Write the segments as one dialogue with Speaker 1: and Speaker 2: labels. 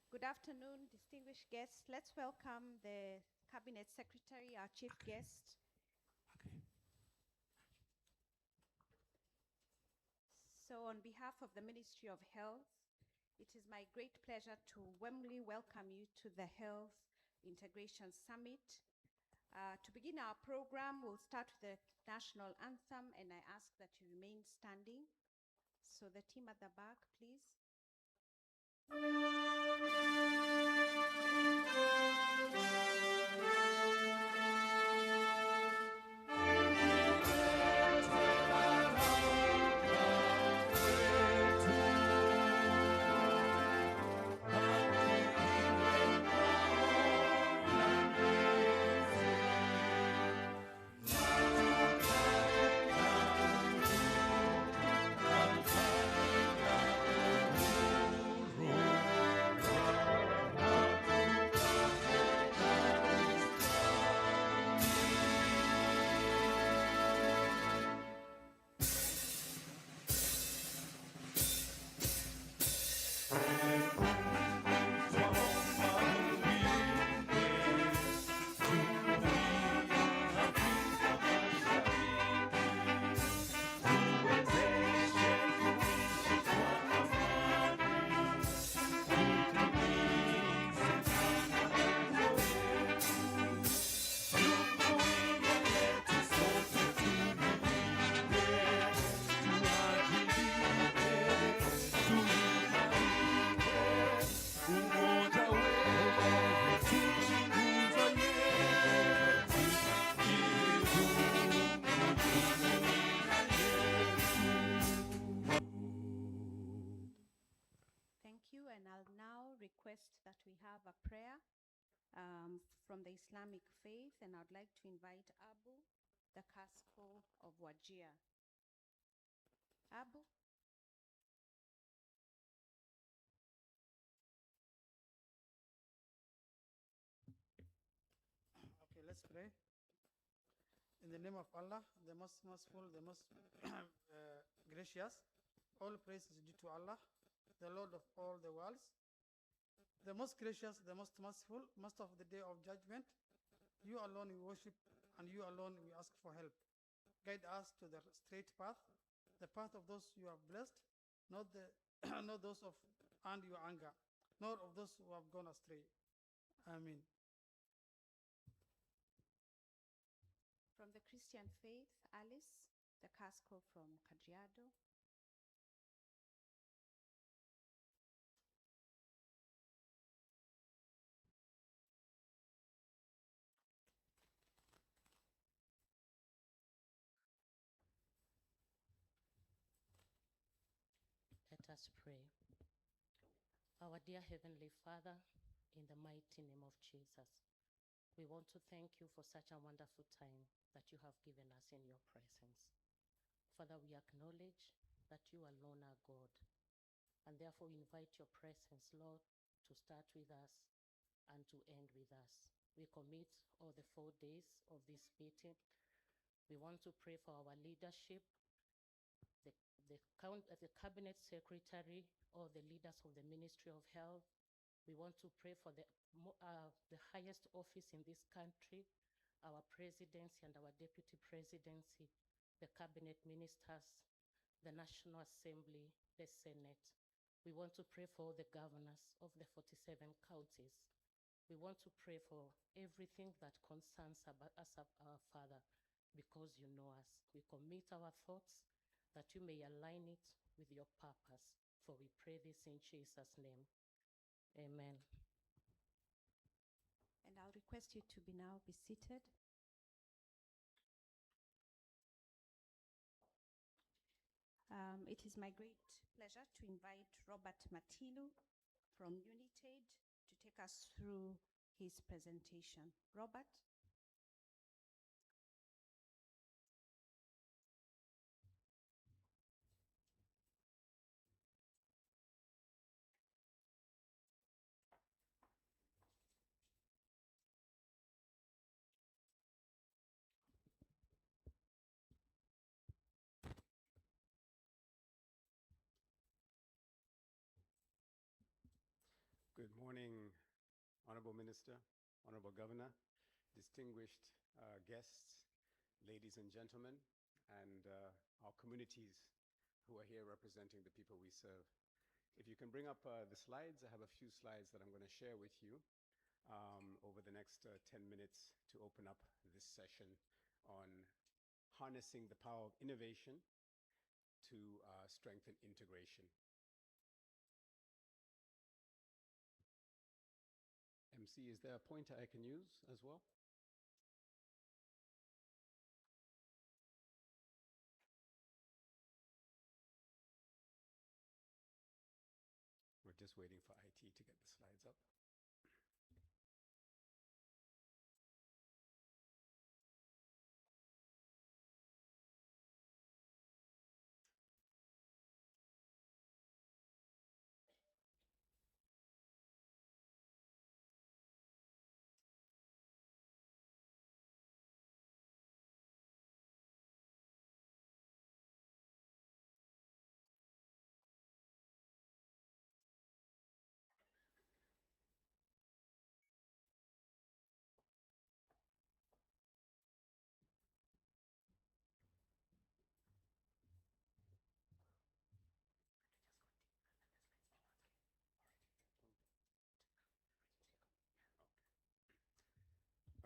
Speaker 1: Good afternoon, distinguished guests. Let's welcome the Cabinet Secretary, our chief guest.
Speaker 2: Okay.
Speaker 1: So on behalf of the Ministry of Health, it is my great pleasure to warmly welcome you to the Health Integration Summit. To begin our program, we'll start with the national anthem, and I ask that you remain standing. So the team at the back, please. Thank you, and I'll now request that we have a prayer from the Islamic faith, and I'd like to invite Abu, the Casco of Wajir. Abu.
Speaker 3: Okay, let's pray. In the name of Allah, the most merciful, the most gracious, all praise is due to Allah, the Lord of all the worlds, the most gracious, the most merciful, most of the day of judgment. You alone we worship, and you alone we ask for help. Guide us to the straight path, the path of those you have blessed, not not those of and your anger, nor of those who have gone astray. Amen.
Speaker 1: From the Christian faith, Alice, the Casco from Kajiado.
Speaker 4: Let us pray. Our dear Heavenly Father, in the mighty name of Jesus, we want to thank you for such a wonderful time that you have given us in your presence. Father, we acknowledge that you alone are God, and therefore we invite your presence, Lord, to start with us and to end with us. We commit all the 4 days of this meeting. We want to pray for our leadership, the Cabinet Secretary, or the leaders of the Ministry of Health. We want to pray for the highest office in this country, our presidency and our deputy presidency, the cabinet ministers, the National Assembly, the Senate. We want to pray for the governors of the 47 counties. We want to pray for everything that concerns us, our Father, because you know us. We commit our thoughts that you may align it with your purpose. For we pray this in Jesus' name. Amen.
Speaker 1: And I'll request you to now be seated. It is my great pleasure to invite Robert Matilu from United to take us through his presentation. Robert.
Speaker 2: Good morning, Honorable Minister, Honorable Governor, distinguished guests, ladies and gentlemen, and our communities who are here representing the people we serve. If you can bring up the slides, I have a few slides that I'm going to share with you over the next 10 minutes to open up this session on harnessing the power of innovation to strengthen integration. MC, is there a pointer I can use as well? We're just waiting for IT to get the slides up.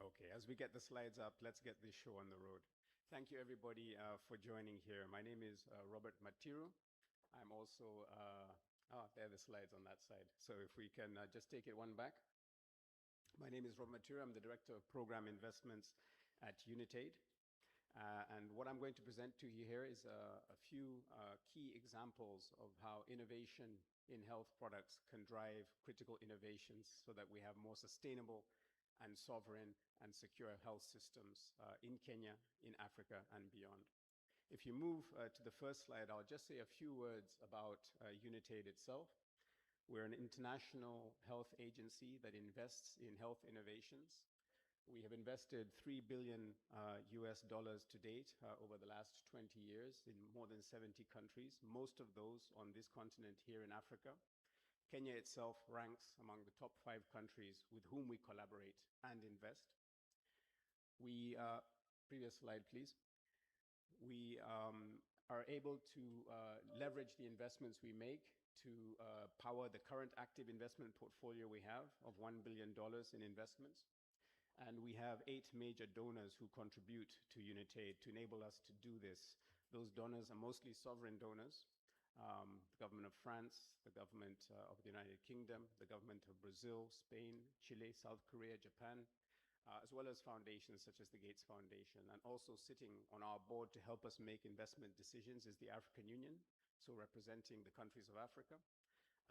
Speaker 2: Okay, as we get the slides up, let's get this show on the road. Thank you, everybody, for joining here. My name is Robert Matiru. I'm also, there are the slides on that side. So if we can just take it one back. My name is Robert Matiru. I'm the Director of Program Investments at Unitate. And what I'm going to present to you here is a few key examples of how innovation in health products can drive critical innovations so that we have more sustainable and sovereign and secure health systems in Kenya, in Africa, and beyond. If you move to the first slide, I'll just say a few words about Unitate itself. We're an international health agency that invests in health innovations. We have invested $3 billion US to date over the last 20 years in more than 70 countries, most of those on this continent here in Africa. Kenya itself ranks among the top 5 countries with whom we collaborate and invest. We, previous slide please. We are able to leverage the investments we make to power the current active investment portfolio we have of $1 billion in investments. And we have 8 major donors who contribute to Unitate to enable us to do this. Those donors are mostly sovereign donors. The government of France, the government of the United Kingdom, the government of Brazil, Spain, Chile, South Korea, Japan, as well as foundations such as the Gates Foundation. And also sitting on our board to help us make investment decisions is the African Union, so representing the countries of Africa,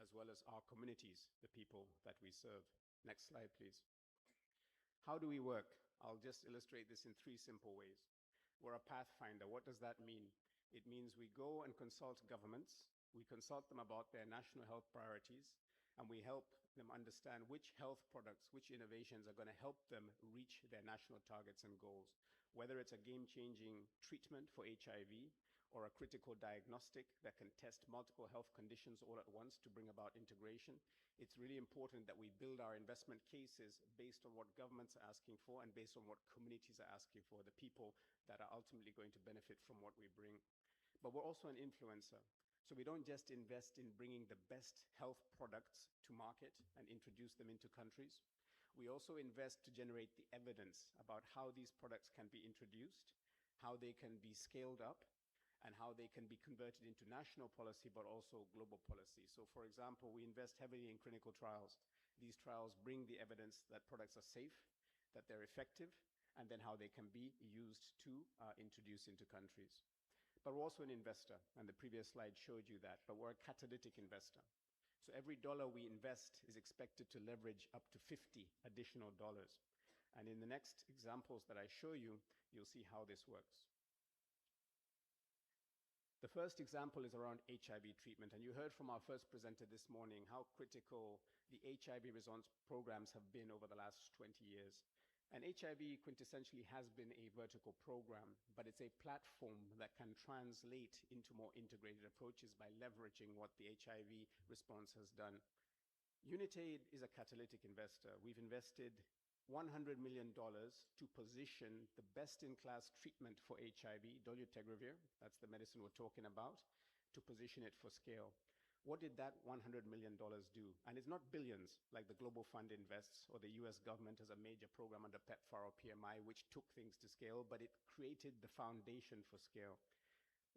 Speaker 2: as well as our communities, the people that we serve. Next slide, please. How do we work? I'll just illustrate this in 3 simple ways. We're a pathfinder. What does that mean? It means we go and consult governments, we consult them about their national health priorities, and we help them understand which health products, which innovations are going to help them reach their national targets and goals. Whether it's a game-changing treatment for HIV or a critical diagnostic that can test multiple health conditions all at once to bring about integration, it's really important that we build our investment cases based on what governments are asking for and based on what communities are asking for, the people that are ultimately going to benefit from what we bring. But we're also an influencer. So we don't just invest in bringing the best health products to market and introduce them into countries. We also invest to generate the evidence about how these products can be introduced, how they can be scaled up, and how they can be converted into national policy, but also global policy. So for example, we invest heavily in clinical trials. These trials bring the evidence that products are safe, that they're effective, and then how they can be used to introduce into countries. But we're also an investor, and the previous slide showed you that, but we're a catalytic investor. So every dollar we invest is expected to leverage up to 50 additional dollars. And in the next examples that I show you, you'll see how this works. The first example is around HIV treatment, and you heard from our first presenter this morning how critical the HIV response programs have been over the last 20 years. And HIV quintessentially has been a vertical program, but it's a platform that can translate into more integrated approaches by leveraging what the HIV response has done. Unitate Unitaid is a catalytic investor. We've invested $100 million to position the best-in-class treatment for HIV, dolutegravir, that's the medicine we're talking about, to position it for scale. What did that $100 million do? And it's not billions like the Global Fund invests or the US government has a major program under PEPFAR or PMI, which took things to scale, but it created the foundation for scale.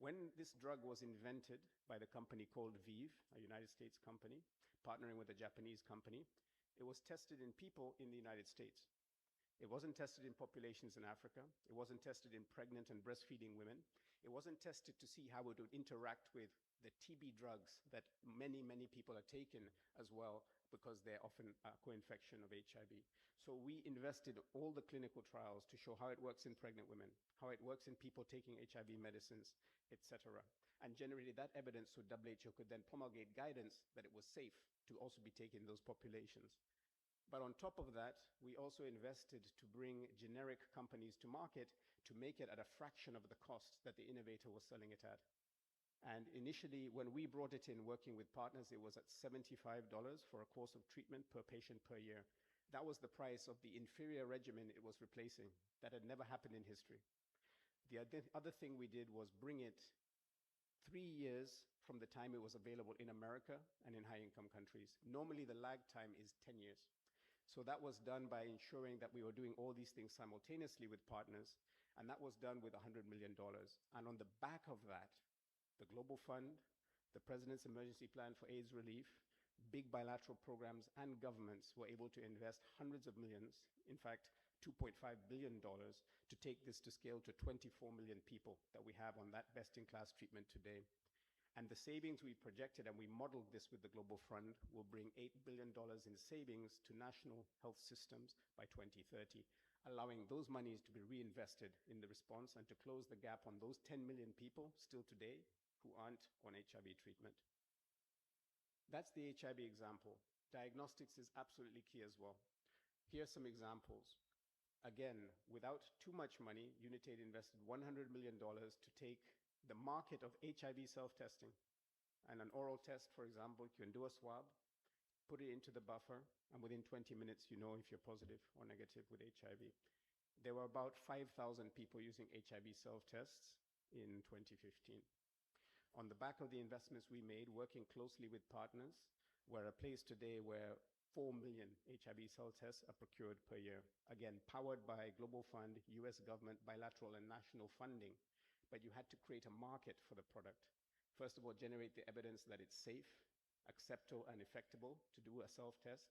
Speaker 2: When this drug was invented by the company called ViiV, a United States company, partnering with a Japanese company, it was tested in people in the United States. It wasn't tested in populations in Africa. It wasn't tested in pregnant and breastfeeding women. It wasn't tested to see how it would interact with the TB drugs that many, many people are taking as well because they're often a co-infection of HIV. So we invested all the clinical trials to show how it works in pregnant women, how it works in people taking HIV medicines, etc., and generated that evidence so WHO could then promulgate guidance that it was safe to also be taken in those populations. But on top of that, we also invested to bring generic companies to market to make it at a fraction of the cost that the innovator was selling it at. And initially, when we brought it in working with partners, it was at $75 for a course of treatment per patient per year. That was the price of the inferior regimen it was replacing. That had never happened in history. The other thing we did was bring it 3 years from the time it was available in America and in high-income countries. Normally, the lag time is 10 years. So that was done by ensuring that we were doing all these things simultaneously with partners, and that was done with $100 million. And on the back of that, the Global Fund, the President's Emergency Plan for AIDS Relief, big bilateral programs, and governments were able to invest hundreds of millions, in fact, $2.5 billion, to take this to scale to 24 million people that we have on that best-in-class treatment today. And the savings we projected, and we modeled this with the Global Fund, will bring $8 billion in savings to national health systems by 2030, allowing those monies to be reinvested in the response and to close the gap on those 10 million people still today who aren't on HIV treatment. That's the HIV example. Diagnostics is absolutely key as well. Here are some examples. Again, without too much money, Unitaid invested $100 million to take the market of HIV self-testing. And an oral test, for example, you can do a swab, put it into the buffer, and within 20 minutes, you know if you're positive or negative with HIV. There were about 5,000 people using HIV self-tests in 2015. On the back of the investments we made, working closely with partners, we're a place today where 4 million HIV self-tests are procured per year. Again, powered by Global Fund, US government, bilateral and national funding. But you had to create a market for the product. First of all, generate the evidence that it's safe, acceptable, and effectable to do a self-test.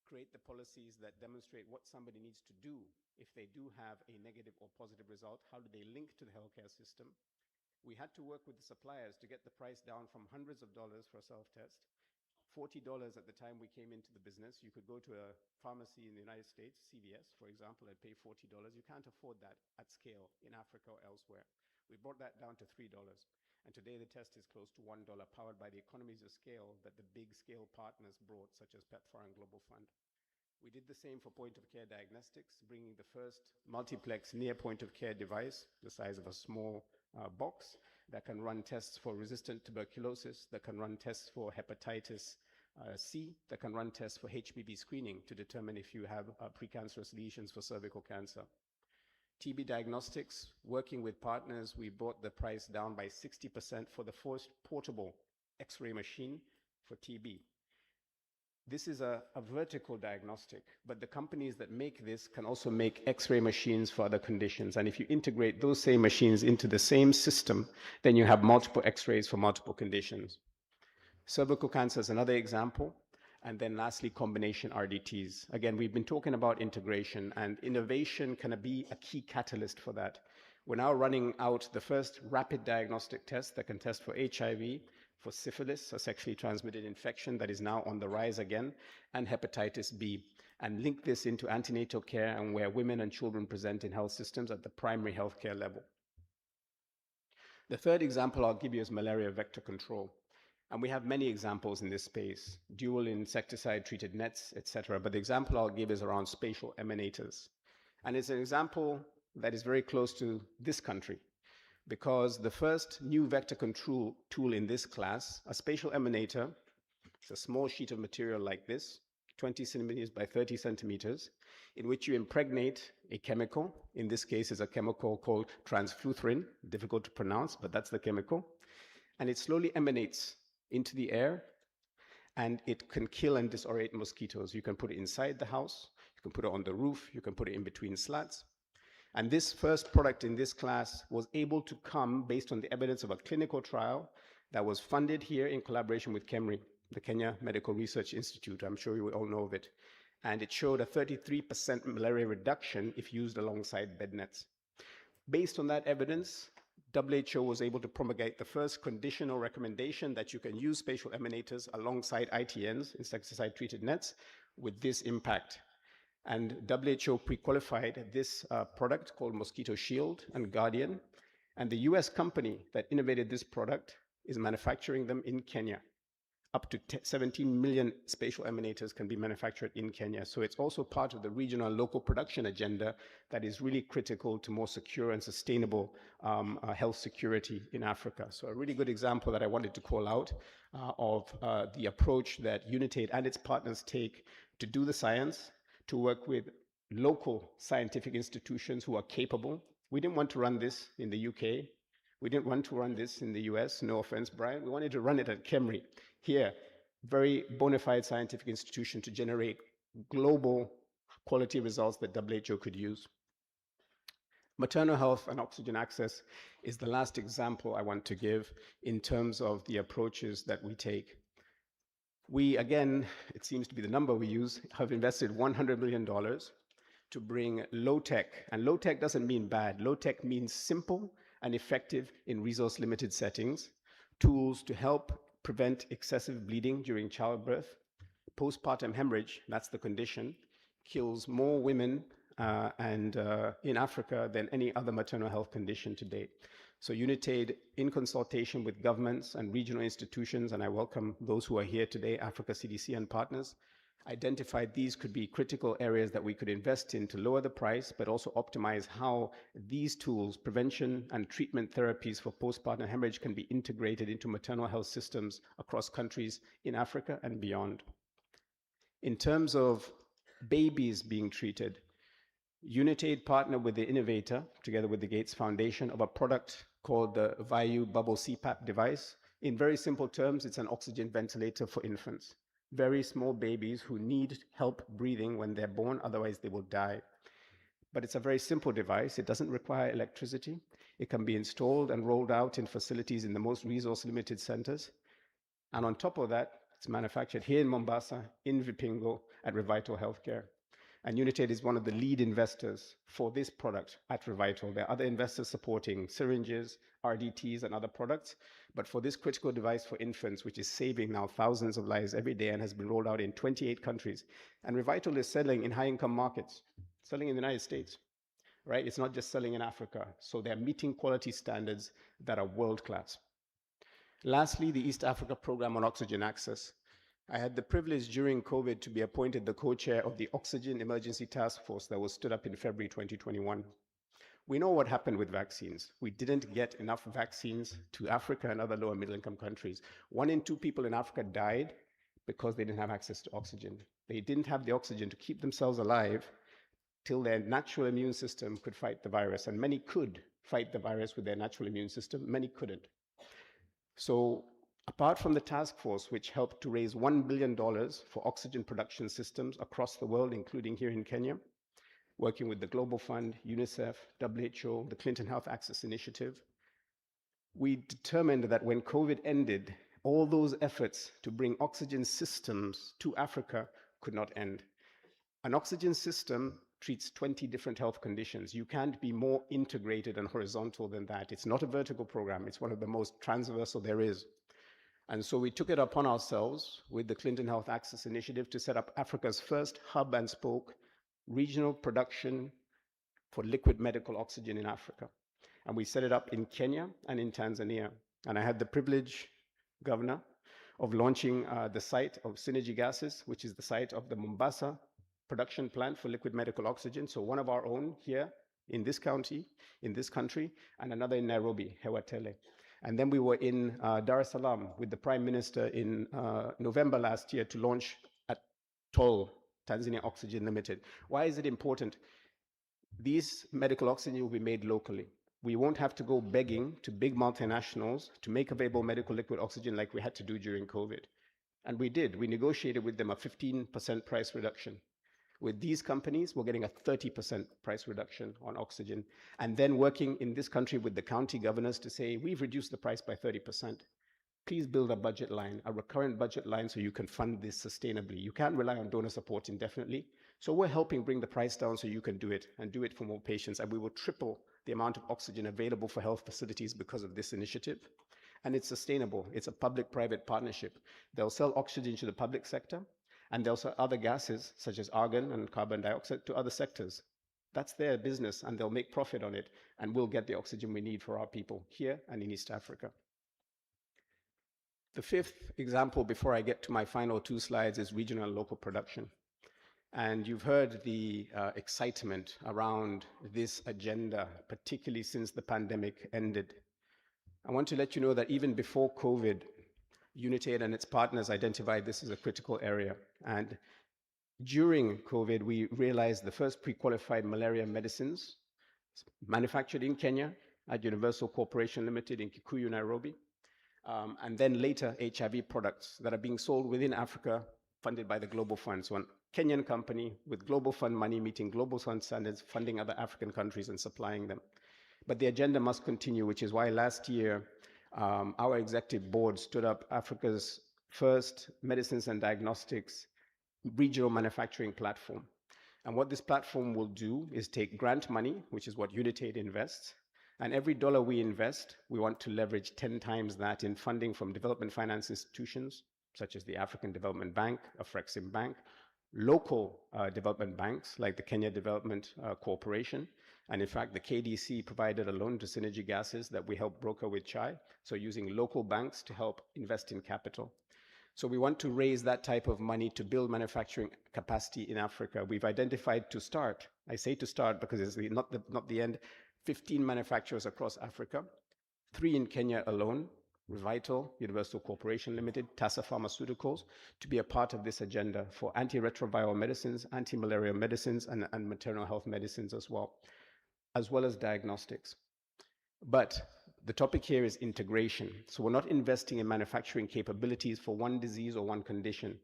Speaker 2: Create the policies that demonstrate what somebody needs to do if they do have a negative or positive result. How do they link to the healthcare system? We had to work with the suppliers to get the price down from hundreds of dollars for a self-test. $40 at the time we came into the business. You could go to a pharmacy in the United States, CVS, for example, and pay $40. You can't afford that at scale in Africa or elsewhere. We brought that down to $3. And today the test is close to $1, powered by the economies of scale that the big scale partners brought, such as PEPFAR and Global Fund. We did the same for point-of-care diagnostics, bringing the first multiplex near point-of-care device, the size of a small box, that can run tests for resistant tuberculosis, that can run tests for hepatitis C, that can run tests for HPV screening to determine if you have precancerous lesions for cervical cancer. TB Diagnostics, working with partners, we brought the price down by 60% for the first portable X-ray machine for TB. This is a vertical diagnostic, but the companies that make this can also make X-ray machines for other conditions. And if you integrate those same machines into the same system, then you have multiple X-rays for multiple conditions. Cervical cancer is another example. And then lastly, combination RDTs. Again, we've been talking about integration, and innovation can be a key catalyst for that. We're now running out the first rapid diagnostic test that can test for HIV, for syphilis, a sexually transmitted infection that is now on the rise again, and hepatitis B, and link this into antenatal care and where women and children present in health systems at the primary healthcare level. The third example I'll give you is malaria vector control. And we have many examples in this space, dual insecticide-treated nets, etc. But the example I'll give is around spatial emanators. And it's an example that is very close to this country, because the first new vector control tool in this class, a spatial emanator, it's a small sheet of material like this, 20 centimeters by 30 centimeters, in which you impregnate a chemical. In this case, is a chemical called transfluthrin, difficult to pronounce, but that's the chemical. And it slowly emanates into the air, and it can kill and disorient mosquitoes. You can put it inside the house, you can put it on the roof, you can put it in between slats. And this first product in this class was able to come based on the evidence of a clinical trial that was funded here in collaboration with KEMRI, the Kenya Medical Research Institute. I'm sure you all know of it. And it showed a 33% malaria reduction if used alongside bed nets. Based on that evidence, WHO was able to promulgate the first conditional recommendation that you can use spatial emanators alongside ITNs, insecticide-treated nets, with this impact. And WHO pre-qualified this product called Mosquito Shield and Guardian. And the US company that innovated this product is manufacturing them in Kenya. Up to 17 million spatial emanators can be manufactured in Kenya. So it's also part of the regional and local production agenda that is really critical to more secure and sustainable health security in Africa. So a really good example that I wanted to call out of the approach that Unitate and its partners take to do the science, to work with local scientific institutions who are capable. We didn't want to run this in the UK. We didn't want to run this in the US, no offense, Brian. We wanted to run it at KEMRI. Here, very bona fide scientific institution to generate global quality results that WHO could use. Maternal health and oxygen access is the last example I want to give in terms of the approaches that we take. We, again, it seems to be the number we use, have invested $100 million to bring low-tech, and low-tech doesn't mean bad. Low-tech means simple and effective in resource-limited settings, tools to help prevent excessive bleeding during childbirth. Postpartum hemorrhage, that's the condition, kills more women in Africa than any other maternal health condition to date. So Unitate, in consultation with governments and regional institutions, and I welcome those who are here today, Africa CDC and partners, identified these could be critical areas that we could invest in to lower the price, but also optimize how these tools, prevention and treatment therapies for postpartum hemorrhage, can be integrated into maternal health systems across countries in Africa and beyond. In terms of babies being treated, Unitate partnered with the innovator, together with the Gates Foundation, of a product called the Vayu Bubble CPAP device. In very simple terms, it's an oxygen ventilator for infants. Very small babies who need help breathing when they're born, otherwise they will die. But it's a very simple device. It doesn't require electricity. It can be installed and rolled out in facilities in the most resource-limited centers. And on top of that, it's manufactured here in Mombasa, in Vipingo, at Revital Healthcare. And Unitate is one of the lead investors for this product at Revital. There are other investors supporting syringes, RDTs, and other products. But for this critical device for infants, which is saving now thousands of lives every day and has been rolled out in 28 countries. And Revital is selling in high-income markets, selling in the United States, right? It's not just selling in Africa. So they're meeting quality standards that are world-class. Lastly, the East Africa Program on Oxygen Access. I had the privilege during COVID to be appointed the co-chair of the Oxygen Emergency Task Force that was stood up in February 2021. We know what happened with vaccines. We didn't get enough vaccines to Africa and other lower middle income countries. 1 in 2 people in Africa died because they didn't have access to oxygen. They didn't have the oxygen to keep themselves alive till their natural immune system could fight the virus. And many could fight the virus with their natural immune system, many couldn't. So apart from the task force, which helped to raise $1 billion for oxygen production systems across the world, including here in Kenya, working with the Global Fund, UNICEF, WHO, the Clinton Health Access Initiative, we determined that when COVID ended, all those efforts to bring oxygen systems to Africa could not end. An oxygen system treats 20 different health conditions. You can't be more integrated and horizontal than that. It's not a vertical program. It's one of the most transversal there is. And so we took it upon ourselves with the Clinton Health Access Initiative to set up Africa's first hub and spoke regional production for liquid medical oxygen in Africa. And we set it up in Kenya and in Tanzania. And I had the privilege, Governor, of launching the site of Synergy Gases, which is the site of the Mombasa production plant for liquid medical oxygen. So one of our own here in this county, in this country, and another in Nairobi, Hewatele. And then we were in Dar es Salaam with the Prime Minister in November last year to launch TOL, Tanzania Oxygen Limited. Why is it important? These medical oxygen will be made locally. We won't have to go begging to big multinationals to make available medical liquid oxygen like we had to do during COVID. And we did. We negotiated with them a 15% price reduction. With these companies, we're getting a 30% price reduction on oxygen. And then working in this country with the county governors to say, we've reduced the price by 30%. Please build a budget line, a recurrent budget line, so you can fund this sustainably. You can't rely on donor support indefinitely. So we're helping bring the price down so you can do it, and do it for more patients. And we will triple the amount of oxygen available for health facilities because of this initiative. And it's sustainable. It's a public-private partnership. They'll sell oxygen to the public sector, and they'll sell other gases, such as argon and carbon dioxide, to other sectors. That's their business, and they'll make profit on it, and we'll get the oxygen we need for our people here and in East Africa. The fifth example, before I get to my final 2 slides, is regional and local production. And you've heard the excitement around this agenda, particularly since the pandemic ended. I want to let you know that even before COVID, Unitaid and its partners identified this as a critical area. And during COVID, we realized the first pre-qualified malaria medicines manufactured in Kenya at Universal Corporation Limited in Kikuyu, Nairobi. And then later, HIV products that are being sold within Africa, funded by the Global Fund. So a Kenyan company with Global Fund money meeting Global Fund standards, funding other African countries and supplying them. But the agenda must continue, which is why last year, our executive board stood up Africa's first medicines and diagnostics regional manufacturing platform. And what this platform will do is take grant money, which is what Unitaid invests, and every dollar we invest, we want to leverage 10 times that in funding from development finance institutions, such as the African Development Bank, Afrexim Bank, local development banks like the Kenya Development Corporation. And in fact, the KDC provided a loan to Synergy Gases that we helped broker with Chai. So using local banks to help invest in capital. So we want to raise that type of money to build manufacturing capacity in Africa. We've identified to start, I say to start because it's not the end, 15 manufacturers across Africa, 3 in Kenya alone, Revital, Universal Corporation Limited, Tasa Pharmaceuticals, to be a part of this agenda for antiretroviral medicines, anti-malaria medicines, and maternal health medicines as well as diagnostics. But the topic here is integration. So we're not investing in manufacturing capabilities for one disease or one condition.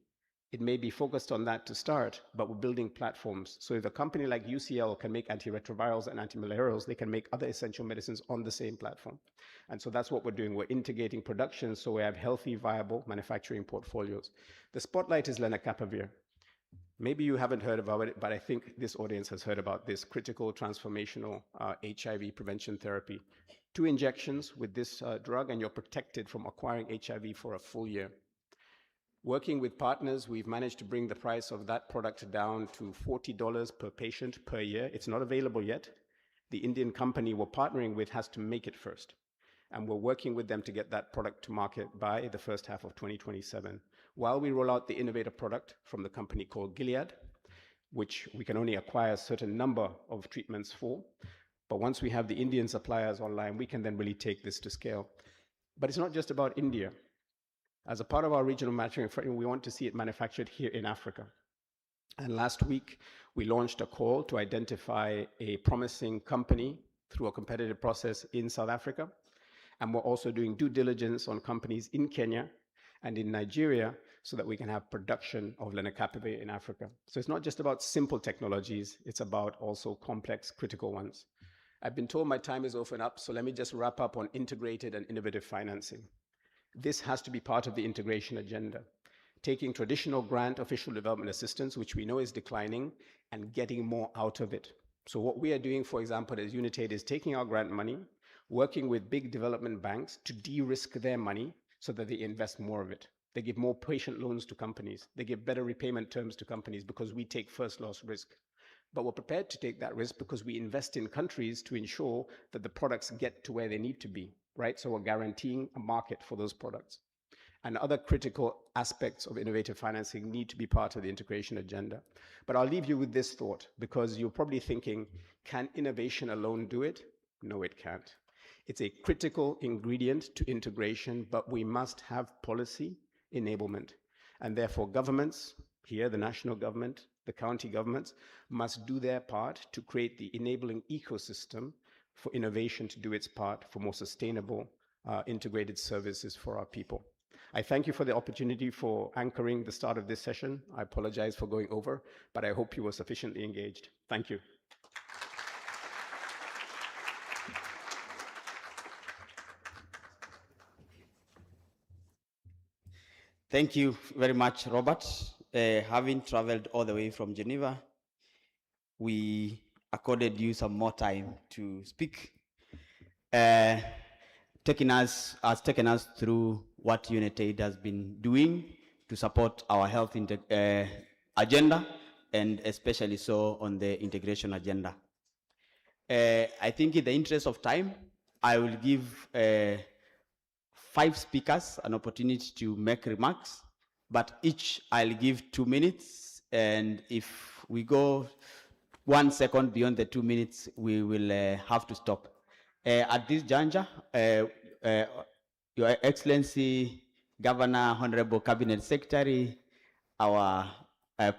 Speaker 2: It may be focused on that to start, but we're building platforms. So if a company like UCL can make antiretrovirals and antimalarials, they can make other essential medicines on the same platform. And so that's what we're doing. We're integrating production so we have healthy, viable manufacturing portfolios. The spotlight is lenacapavir. Maybe you haven't heard about it, but I think this audience has heard about this critical transformational HIV prevention therapy. 2 injections with this drug, and you're protected from acquiring HIV for a full year. Working with partners, we've managed to bring the price of that product down to $40 per patient per year. It's not available yet. The Indian company we're partnering with has to make it first. And we're working with them to get that product to market by the first half of 2027. While we roll out the innovator product from the company called Gilead, which we can only acquire a certain number of treatments for. But once we have the Indian suppliers online, we can then really take this to scale. But it's not just about India. As a part of our regional manufacturing framework, we want to see it manufactured here in Africa. And last week, we launched a call to identify a promising company through a competitive process in South Africa. And we're also doing due diligence on companies in Kenya and in Nigeria so that we can have production of lenacapavir in Africa. So it's not just about simple technologies, it's about also complex, critical ones. I've been told my time is often up, so let me just wrap up on integrated and innovative financing. This has to be part of the integration agenda. Taking traditional grant official development assistance, which we know is declining, and getting more out of it. So what we are doing, for example, as Unitaid, is taking our grant money, working with big development banks to de-risk their money so that they invest more of it. They give more patient loans to companies. They give better repayment terms to companies because we take first loss risk. But we're prepared to take that risk because we invest in countries to ensure that the products get to where they need to be, right? So we're guaranteeing a market for those products. And other critical aspects of innovative financing need to be part of the integration agenda. But I'll leave you with this thought, because you're probably thinking, can innovation alone do it? No, it can't. It's a critical ingredient to integration, but we must have policy enablement. And therefore, governments here, the national government, the county governments, must do their part to create the enabling ecosystem for innovation to do its part for more sustainable, integrated services for our people. I thank you for the opportunity for anchoring the start of this session. I apologize for going over, but I hope you were sufficiently engaged. Thank you.
Speaker 5: Thank you very much, Robert. Having traveled all the way from Geneva, we accorded you some more time to speak, taking us through what UNITAID has been doing to support our health agenda, and especially so on the integration agenda. I think in the interest of time, I will give 5 speakers an opportunity to make remarks, but each I'll give 2 minutes, and if we go 1 second beyond the 2 minutes, we will have to stop. At this juncture, Your Excellency, Governor, Honorable Cabinet Secretary, our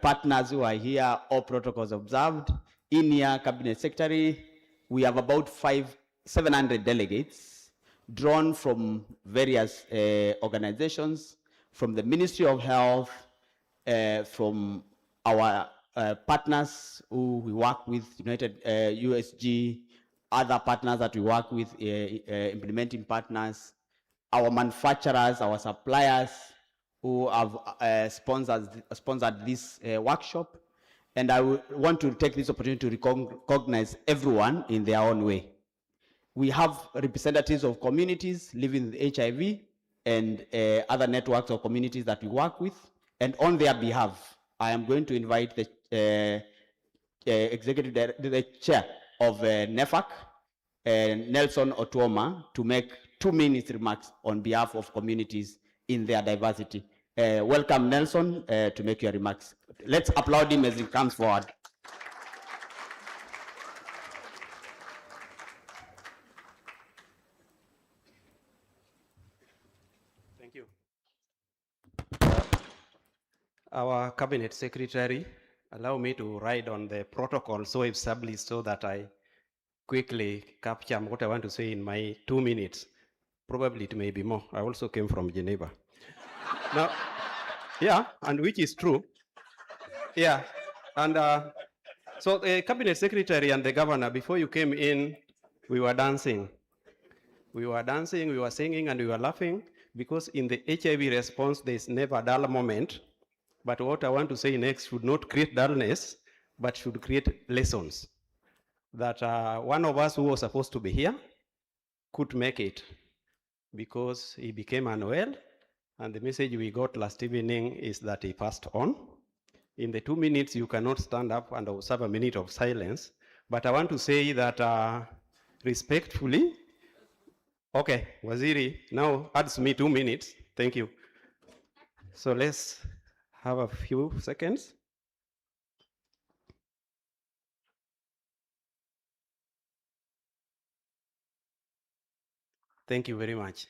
Speaker 5: partners who are here, all protocols observed, in-year Cabinet Secretary, we have about 700 delegates drawn from various organizations, from the Ministry of Health, from our partners who we work with, United USG, other partners that we work with, implementing partners, our manufacturers, our suppliers who have sponsored this workshop. And I want to take this opportunity to recognize everyone in their own way. We have representatives of communities living with HIV and other networks of communities that we work with. And on their behalf, I am going to invite the the chair of NEFAC, Nelson Otuoma, to make 2 minute remarks on behalf of communities in their diversity. Welcome, Nelson, to make your remarks. Let's applaud him as he comes forward.
Speaker 6: Thank you. Our Cabinet Secretary, allow me to ride on the protocol so established so that I quickly capture what I want to say in my 2 minutes. Probably it may be more. I also came from Geneva. Now, yeah, and which is true. Yeah, and so the Cabinet Secretary and the Governor, before you came in, we were dancing. We were dancing, we were singing, and we were laughing, because in the HIV response, there's never a dull moment. But what I want to say next should not create dullness, but should create lessons. That one of us who was supposed to be here could make it because he became unwell, and the message we got last evening is that he passed on. In the 2 minutes, you cannot stand up and observe a minute of silence, but I want to say that respectfully, okay, Waziri now adds me 2 minutes. Thank you. So let's have a few seconds. Thank you very much.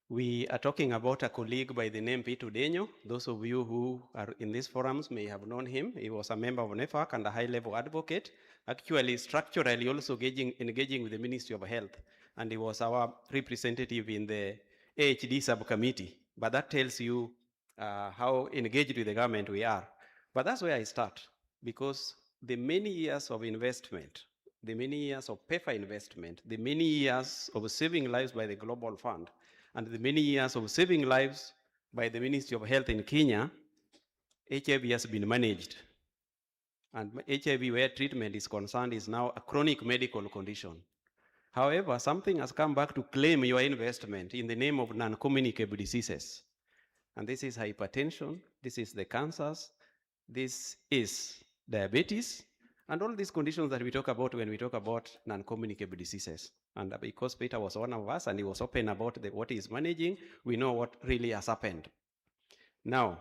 Speaker 6: We are talking about a colleague by the name Pitu Denyo. Those of you who are in these forums may have known him. He was a member of NEFAC and a high-level advocate, actually structurally also engaging with the Ministry of Health. And he was our representative in the AHD subcommittee. But that tells you how engaged with the government we are. But that's where I start, because the many years of investment, the many years of PEPFAR investment, the many years of saving lives by the Global Fund, and the many years of saving lives by the Ministry of Health in Kenya, HIV has been managed. And HIV, where treatment is concerned, is now a chronic medical condition. However, something has come back to claim your investment in the name of non-communicable diseases. And this is hypertension, this is the cancers, this is diabetes, and all these conditions that we talk about when we talk about non-communicable diseases. And because Peter was one of us and he was open about what he is managing, we know what really has happened. Now,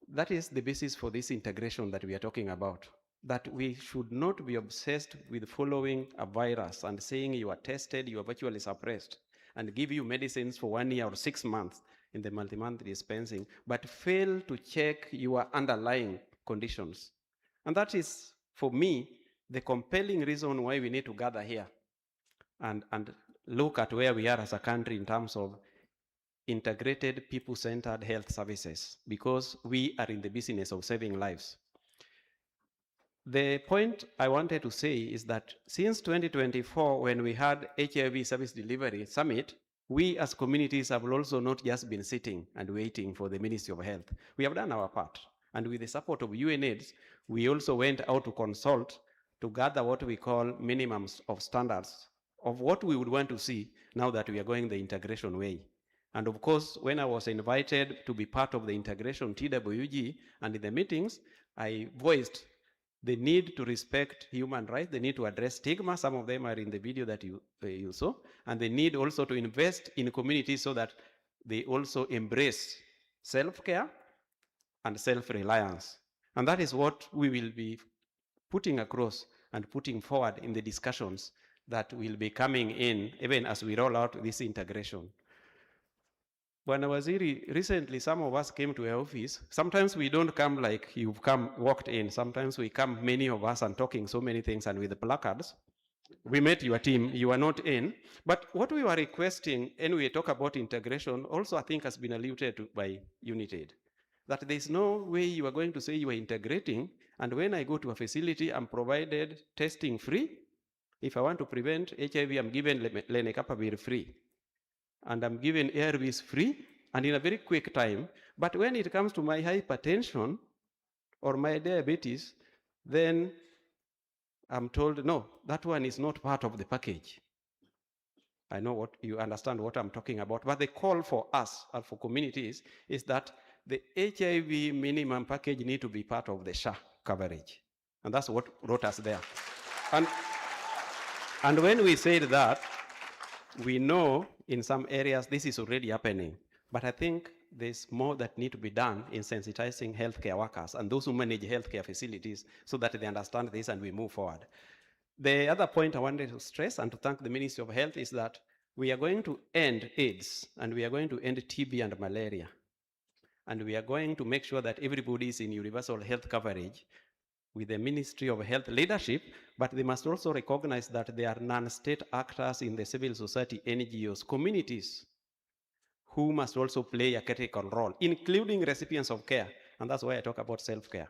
Speaker 6: that is the basis for this integration that we are talking about, that we should not be obsessed with following a virus and saying you are tested, you are virtually suppressed, and give you medicines for 1 year or 6 months. in the multi-month dispensing, but fail to check your underlying conditions. And that is, for me, the compelling reason why we need to gather here and look at where we are as a country in terms of integrated people-centered health services, because we are in the business of saving lives. The point I wanted to say is that since 2024, when we had HIV Service Delivery Summit, we as communities have also not just been sitting and waiting for the Ministry of Health. We have done our part. And with the support of UNAIDS, we also went out to consult to gather what we call minimums of standards of what we would want to see now that we are going the integration way. And of course, when I was invited to be part of the integration TWG and in the meetings, I voiced the need to respect human rights, the need to address stigma. Some of them are in the video that you saw. And the need also to invest in communities so that they also embrace self-care and self-reliance. And that is what we will be putting across and putting forward in the discussions that will be coming in, even as we roll out this integration. When Waziri, recently some of us came to our office. Sometimes we don't come like you've walked in. Sometimes we come, many of us, and talking so many things and with the placards. We met your team, you are not in. But what we were requesting, and we talk about integration, also I think has been alluded to by UNITAID, that there's no way you are going to say you are integrating, and when I go to a facility, I'm provided testing free. If I want to prevent HIV, I'm given lenacapavir free. And I'm given ARVs free and in a very quick time. But when it comes to my hypertension or my diabetes, then I'm told, no, that one is not part of the package. I know what you understand what I'm talking about, but the call for us and for communities is that the HIV minimum package need to be part of the SHA coverage. And that's what brought us there. And when we said that, we know in some areas this is already happening, but I think there's more that need to be done in sensitizing healthcare workers and those who manage healthcare facilities so that they understand this and we move forward. The other point I wanted to stress and to thank the Ministry of Health is that we are going to end AIDS and we are going to end TB and malaria. And we are going to make sure that everybody is in universal health coverage with the Ministry of Health leadership, but they must also recognize that there are non-state actors in the civil society, NGOs, communities, who must also play a critical role, including recipients of care. And that's why I talk about self-care.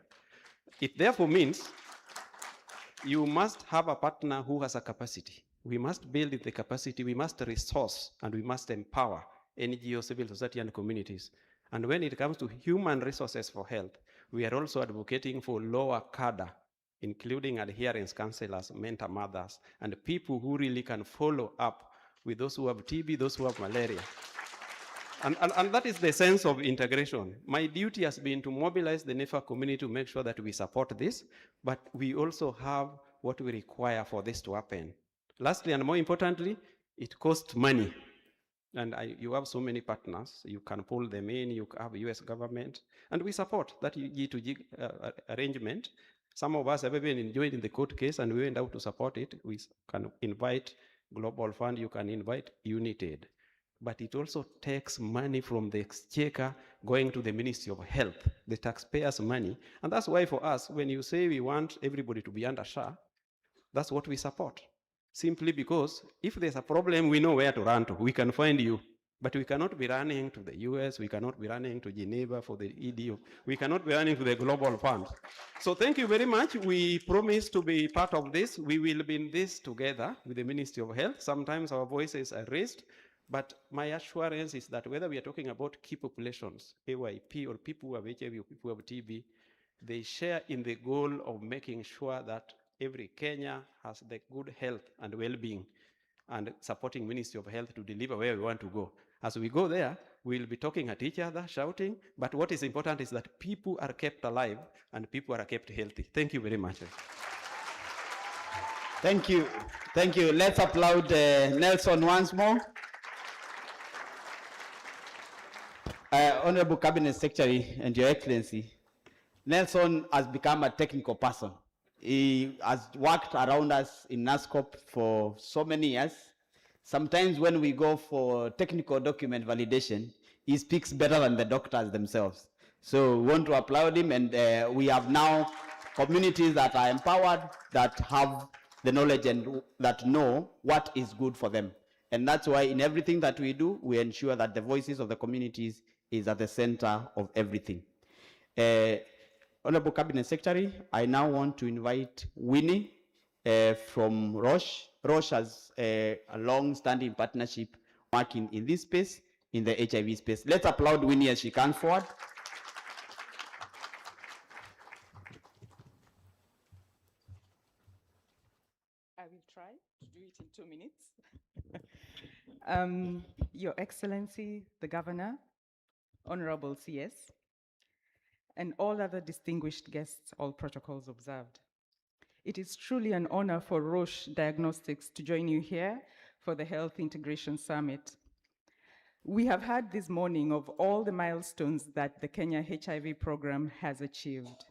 Speaker 6: It therefore means you must have a partner who has a capacity. We must build the capacity, we must resource, and we must empower NGOs, civil society, and communities. And when it comes to human resources for health, we are also advocating for lower cadre, including adherence counselors, mentor mothers, and people who really can follow up with those who have TB, those who have malaria. And that is the sense of integration. My duty has been to mobilize the NEFA community to make sure that we support this, but we also have what we require for this to happen. Lastly, and more importantly, it costs money. And you have so many partners. You can pull them in. You have US government. And we support that G2G arrangement. Some of us have even enjoyed in the court case, and we went out to support it. We can invite Global Fund. You can invite UNITAID. But it also takes money from the exchequer going to the Ministry of Health, the taxpayers' money. And that's why for us, when you say we want everybody to be under SHA, that's what we support. Simply because if there's a problem, we know where to run to. We can find you. But we cannot be running to the US. We cannot be running to Geneva for the EDO. We cannot be running to the Global Fund. So thank you very much. We promise to be part of this. We will be in this together with the Ministry of Health. Sometimes our voices are raised. But my assurance is that whether we are talking about key populations, AYP, or people who have HIV or people who have TB, they share in the goal of making sure that every Kenya has the good health and well-being, and supporting Ministry of Health to deliver where we want to go. As we go there, we'll be talking at each other, shouting, but what is important is that people are kept alive and people are kept healthy. Thank you very much.
Speaker 5: Thank you. Thank you. Let's applaud Nelson once more. Honorable Cabinet Secretary and Your Excellency, Nelson has become a technical person. He has worked around us in NASCOP for so many years. Sometimes when we go for technical document validation, he speaks better than the doctors themselves. So we want to applaud him, and we have now communities that are empowered, that have the knowledge and that know what is good for them. And that's why in everything that we do, we ensure that the voices of the communities is at the center of everything. Honorable Cabinet Secretary, I now want to invite Winnie from Roche. Roche has a long-standing partnership working in this space, in the HIV space. Let's applaud Winnie as she comes forward.
Speaker 7: I will try to do it in 2 minutes. Your Excellency, the Governor, Honorable CS, and all other distinguished guests, all protocols observed. It is truly an honor for Roche Diagnostics to join you here for the Health Integration Summit. We have heard this morning of all the milestones that the Kenya HIV program has achieved.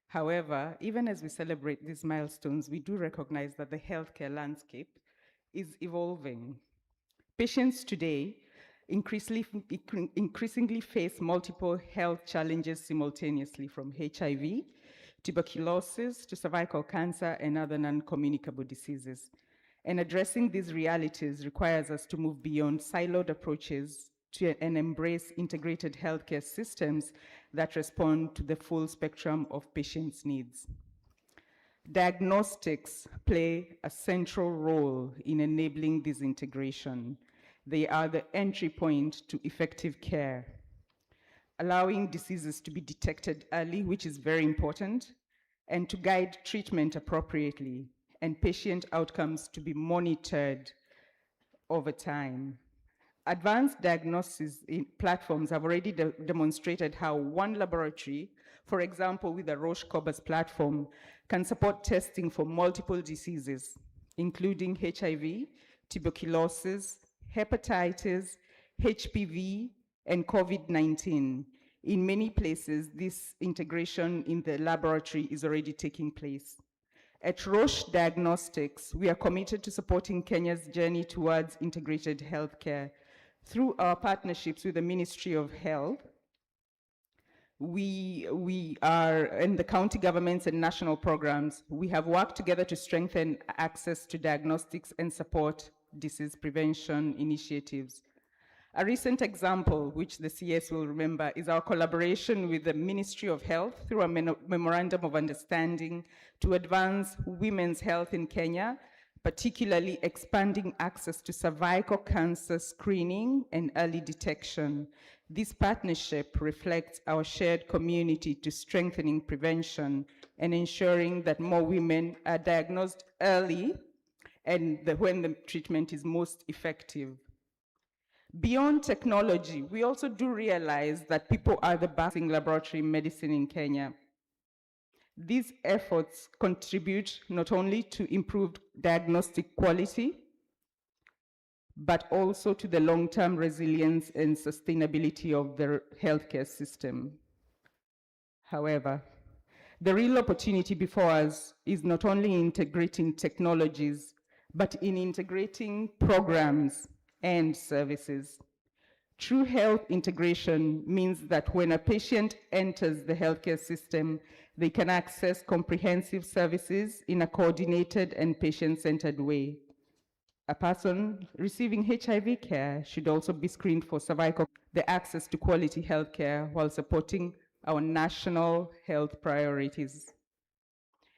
Speaker 7: However, even as we celebrate these milestones, we do recognize that the healthcare landscape is evolving. Patients today increasingly face multiple health challenges simultaneously, from HIV, tuberculosis, to cervical cancer, and other non-communicable diseases. And addressing these realities requires us to move beyond siloed approaches and embrace integrated healthcare systems that respond to the full spectrum of patients' needs. Diagnostics play a central role in enabling this integration. They are the entry point to effective care, allowing diseases to be detected early, which is very important, and to guide treatment appropriately, and patient outcomes to be monitored over time. Advanced diagnosis platforms have already demonstrated how one laboratory, for example, with the Roche Cobas platform, can support testing for multiple diseases, including HIV, tuberculosis, hepatitis, HPV, and COVID-19. In many places, this integration in the laboratory is already taking place. At Roche Diagnostics, we are committed to supporting Kenya's journey towards integrated healthcare. Through our partnerships with the Ministry of Health, we are in the county governments and national programs. We have worked together to strengthen access to diagnostics and support disease prevention initiatives. A recent example, which the CS will remember, is our collaboration with the Ministry of Health through a memorandum of understanding to advance women's health in Kenya, particularly expanding access to cervical cancer screening and early detection. This partnership reflects our shared community to strengthening prevention and ensuring that more women are diagnosed early and when the treatment is most effective. Beyond technology, we also do realize that people are the backbone in laboratory medicine in Kenya. These efforts contribute not only to improved diagnostic quality, but also to the long-term resilience and sustainability of the healthcare system. However, the real opportunity before us is not only integrating technologies, but in integrating programs and services. True health integration means that when a patient enters the healthcare system, they can access comprehensive services in a coordinated and patient-centered way. A person receiving HIV care should also be screened for cervical, the access to quality healthcare while supporting our national health priorities.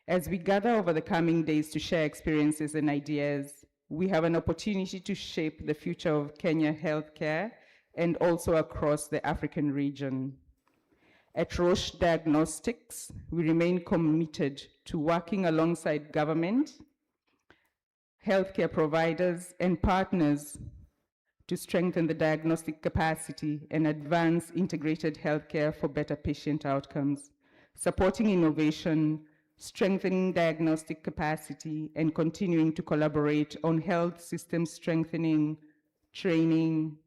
Speaker 7: As we gather over the coming days to share experiences and ideas, we have an opportunity to shape the future of Kenya healthcare and also across the African region. At Roche Diagnostics, we remain committed to working alongside government, healthcare providers, and partners to strengthen the diagnostic capacity and advance integrated healthcare for better patient outcomes, supporting innovation, strengthening diagnostic capacity, and continuing to collaborate on health system strengthening, training,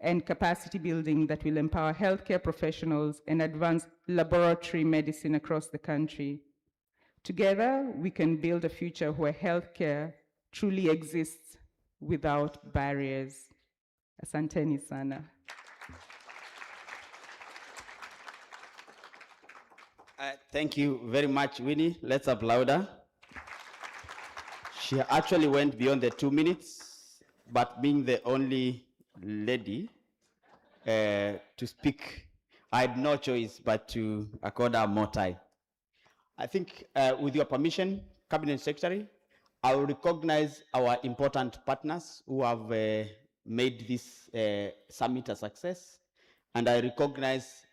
Speaker 7: and capacity building that will empower healthcare professionals and advance laboratory medicine across the country. Together, we can build a future where healthcare truly exists without barriers. Asanteni sana.
Speaker 5: Thank you very much, Winnie. Let's applaud her. She actually went beyond the 2 minutes, but being the only lady to speak, I had no choice but to accord her more time. I think with your permission, Cabinet Secretary, I will recognize our important partners who have made this summit a success. And I recognize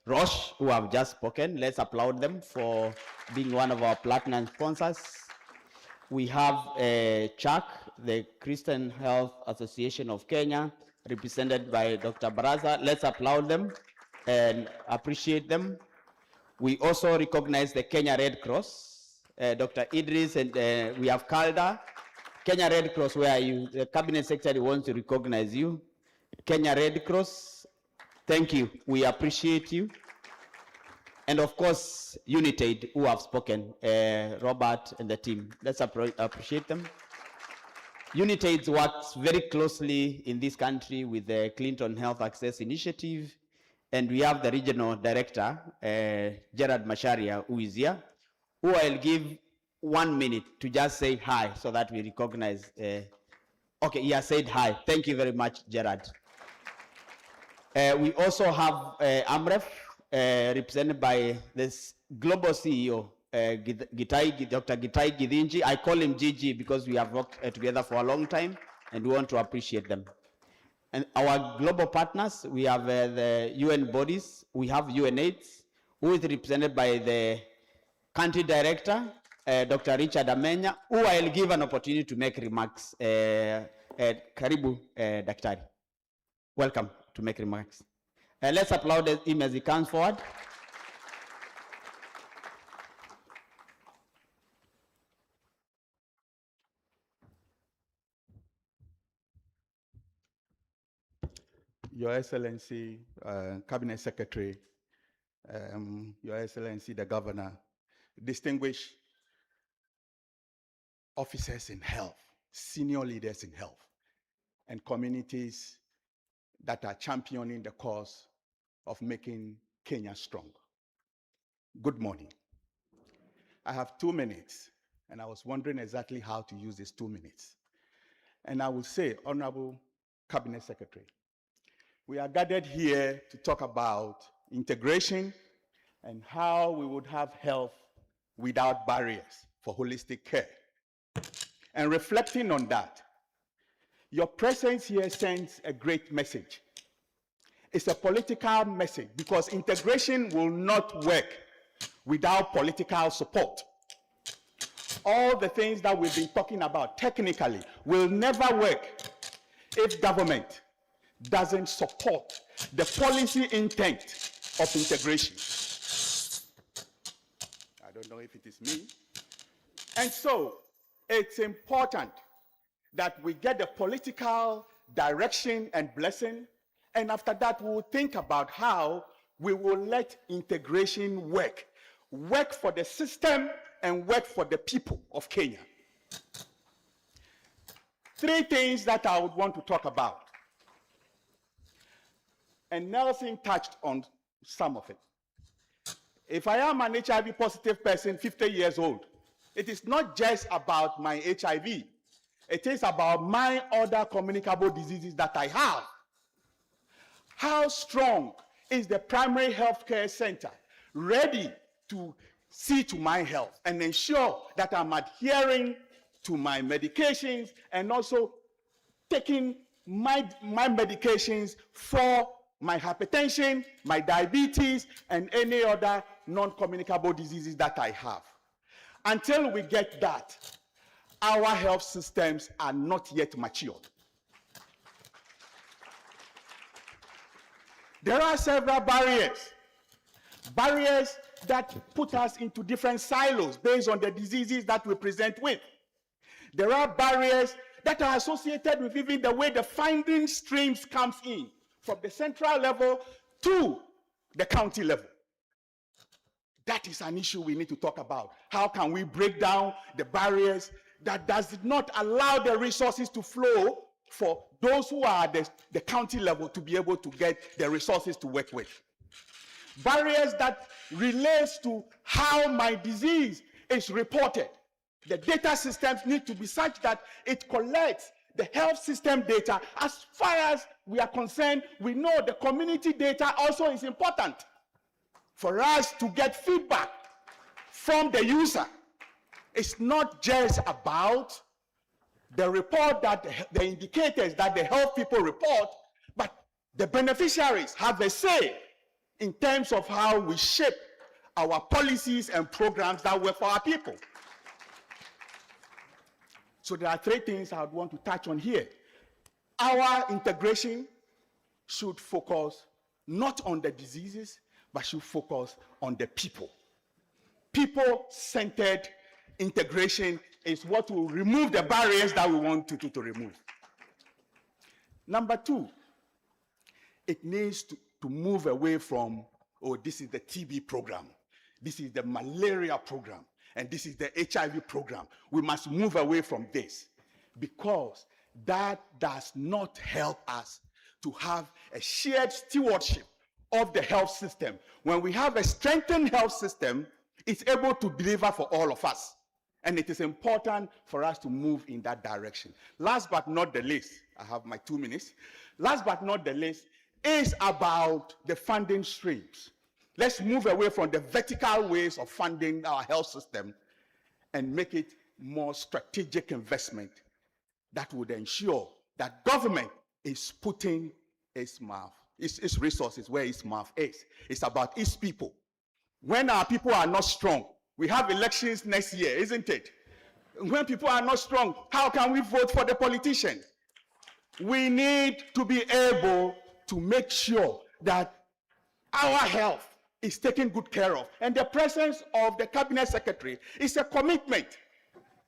Speaker 5: Roche, who have just spoken. Let's applaud them for being one of our platinum sponsors. We have Chuck, the Christian Health Association of Kenya, represented by Dr. Baraza. Let's applaud them and appreciate them. We also recognize the Kenya Red Cross, Dr. Idris, and we have Calda. Kenya Red Cross, where are you? The Cabinet Secretary wants to recognize you. Kenya Red Cross, thank you. We appreciate you. And of course, United, who have spoken, Robert and the team. Let's appreciate them. United works very closely in this country with the Clinton Health Access Initiative. And we have the regional director, Gerard Masharia, who is here, who I'll give 1 minute to just say hi so that we recognize. Okay, he has said hi. Thank you very much, Gerard. We also have AMREF, represented by this global CEO, Dr. Gitai Gidinji. I call him Gigi because we have worked together for a long time and we want to appreciate them. And our global partners, we have the UN bodies, we have UNAIDS, who is represented by the country director, Dr. Richard Amenya, who I'll give an opportunity to make remarks. Karibu, Daktari. Welcome to make remarks. Let's applaud him as he comes forward.
Speaker 8: Your Excellency, Cabinet Secretary, Your Excellency, the Governor, distinguished officers in health, senior leaders in health, and communities that are championing the cause of making Kenya strong. Good morning. I have 2 minutes, and I was wondering exactly how to use these 2 minutes. And I will say, Honorable Cabinet Secretary, we are gathered here to talk about integration and how we would have health without barriers for holistic care. And reflecting on that, your presence here sends a great message. It's a political message because integration will not work without political support. All the things that we've been talking about technically will never work if government doesn't support the policy intent of integration. I don't know if it is me. And so it's important that we get the political direction and blessing, and after that we will think about how we will let integration work for the system and work for the people of Kenya. 3 things that I would want to talk about. And Nelson touched on some of it. If I am an HIV positive person, 50 years old, it is not just about my HIV. It is about my other communicable diseases that I have. How strong is the primary healthcare center ready to see to my health and ensure that I'm adhering to my medications and also taking my medications for my hypertension, my diabetes, and any other non-communicable diseases that I have. Until we get that, our health systems are not yet matured. There are several barriers that put us into different silos based on the diseases that we present with. There are barriers that are associated with even the way the funding streams comes in from the central level to the county level. That is an issue we need to talk about. How can we break down the barriers that does not allow the resources to flow for those who are at the county level to be able to get the resources to work with? barriers that relates to how my disease is reported. The data systems need to be such that it collects the health system data. As far as we are concerned, we know the community data also is important for us to get feedback from the user. It's not just about the report that the indicators that the health people report, but the beneficiaries have a say in terms of how we shape our policies and programs that work for our people. So there are three things I would want to touch on here. Our integration should focus not on the diseases, but should focus on the people. People-centered integration is what will remove the barriers that we want to remove. Number two, it needs to move away from, oh, this is the TB program, this is the malaria program, and this is the HIV program. We must move away from this because that does not help us to have a shared stewardship of the health system. When we have a strengthened health system, it's able to deliver for all of us. And it is important for us to move in that direction. Last but not the least, I have my 2 minutes. Last but not the least is about the funding streams. Let's move away from the vertical ways of funding our health system and make it more strategic investment that would ensure that government is putting its resources where its mouth is. It's about its people. When our people are not strong, we have elections next year, isn't it? When people are not strong, how can we vote for the politicians? We need to be able to make sure that our health is taken good care of. And the presence of the cabinet secretary is a commitment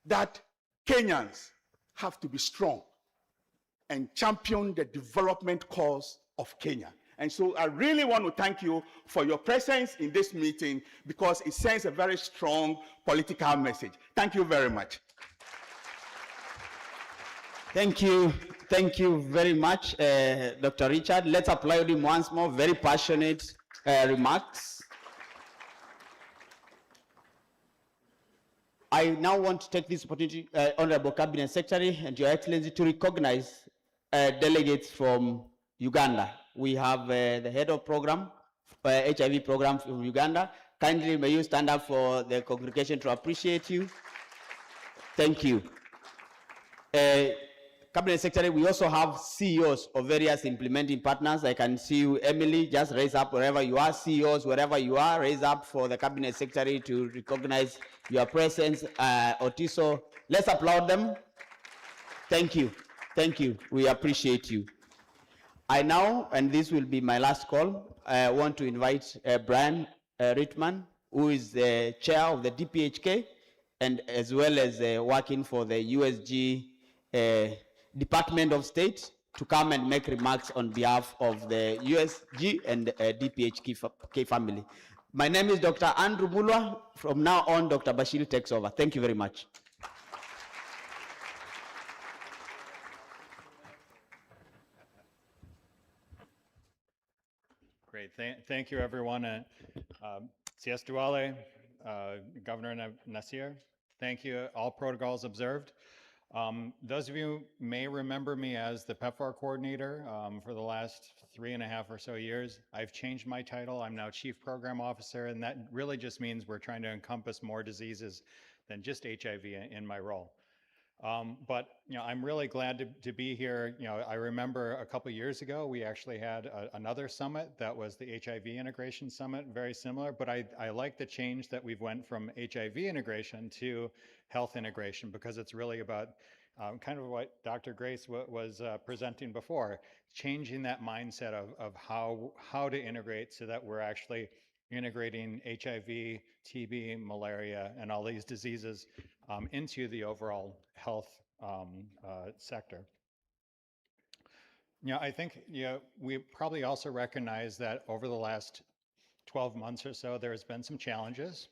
Speaker 8: that Kenyans have to be strong and champion the development cause of Kenya. And so I really want to thank you for your presence in this meeting because it sends a very strong political message. Thank you very much.
Speaker 5: Thank you very much, Dr. Richard. Let's applaud him once more. Very passionate remarks. I now want to take this opportunity, Honorable Cabinet Secretary and Your Excellency, to recognize delegates from Uganda. We have the head of program, HIV program from Uganda. Kindly, may you stand up for the congregation to appreciate you. Thank you. Cabinet Secretary, we also have CEOs of various implementing partners. I can see you, Emily, just raise up wherever you are. CEOs, wherever you are, raise up for the Cabinet Secretary to recognize your presence. Otiso, let's applaud them. Thank you. Thank you. We appreciate you. I now, and this will be my last call, I want to invite Brian Rittman, who is the chair of the DPHK, and as well as working for the USG Department of State, to come and make remarks on behalf of the USG and DPHK family. My name is Dr. Andrew Mulwa. From now on, Dr. Bashir takes over. Thank you very much.
Speaker 9: Great, thank you everyone. CS Duale, Governor Nasir, thank you, all protocols observed. Those of you may remember me as the PEPFAR coordinator for the last 3.5 or so years. I've changed my title, I'm now Chief Program Officer, and that really just means we're trying to encompass more diseases than just HIV in my role. But I'm really glad to be here. I remember a couple years ago, we actually had another summit that was the HIV integration summit, very similar, but I like the change that we've went from HIV integration to health integration, because it's really about kind of what Dr. Grace was presenting before, changing that mindset of how to integrate so that we're actually integrating HIV, TB, malaria, and all these diseases into the overall health sector. I think we probably also recognize that over the last 12 months or so, there's been some challenges,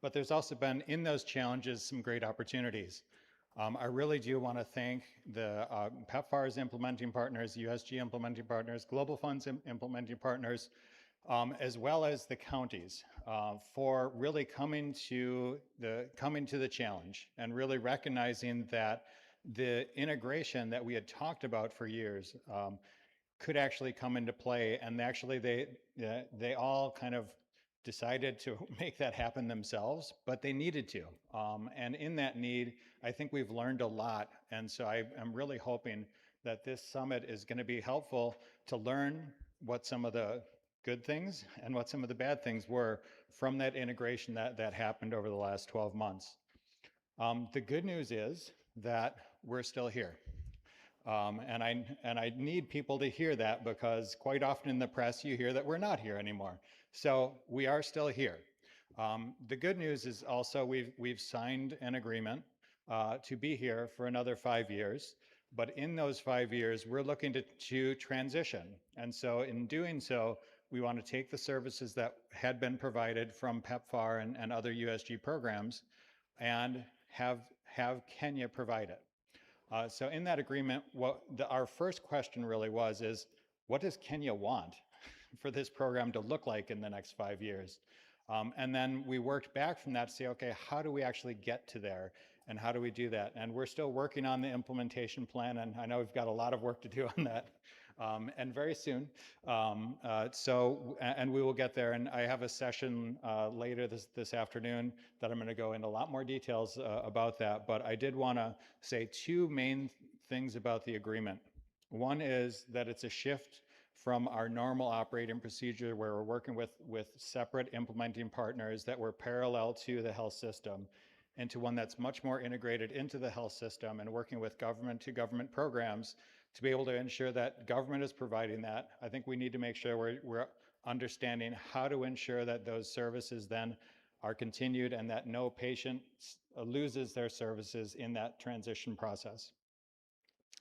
Speaker 9: but there's also been, in those challenges, some great opportunities. I really do want to thank the PEPFAR's implementing partners, USG implementing partners, Global Fund's implementing partners, as well as the counties, for really coming to the challenge and really recognizing that the integration that we had talked about for years could actually come into play. And actually they all kind of decided to make that happen themselves, but they needed to. And in that need, I think we've learned a lot. And so I'm really hoping that this summit is going to be helpful to learn what some of the good things and what some of the bad things were from that integration that happened over the last 12 months. The good news is that we're still here. And I need people to hear that, because quite often in the press you hear that we're not here anymore. So we are still here. The good news is also we've signed an agreement to be here for another 5 years. But in those 5 years, we're looking to transition. And so in doing so, we want to take the services that had been provided from PEPFAR and other USG programs and have Kenya provide it. So in that agreement, our first question really is, what does Kenya want for this program to look like in the next 5 years? And then we worked back from that to say, okay, how do we actually get to there? And how do we do that? And we're still working on the implementation plan, and I know we've got a lot of work to do on that, and very soon. And we will get there. And I have a session later this afternoon that I'm going to go into a lot more details about that. But I did want to say two main things about the agreement. One is that it's a shift from our normal operating procedure, where we're working with separate implementing partners that were parallel to the health system, into one that's much more integrated into the health system and working with government to government programs to be able to ensure that government is providing that. I think we need to make sure we're understanding how to ensure that those services then are continued and that no patient loses their services in that transition process.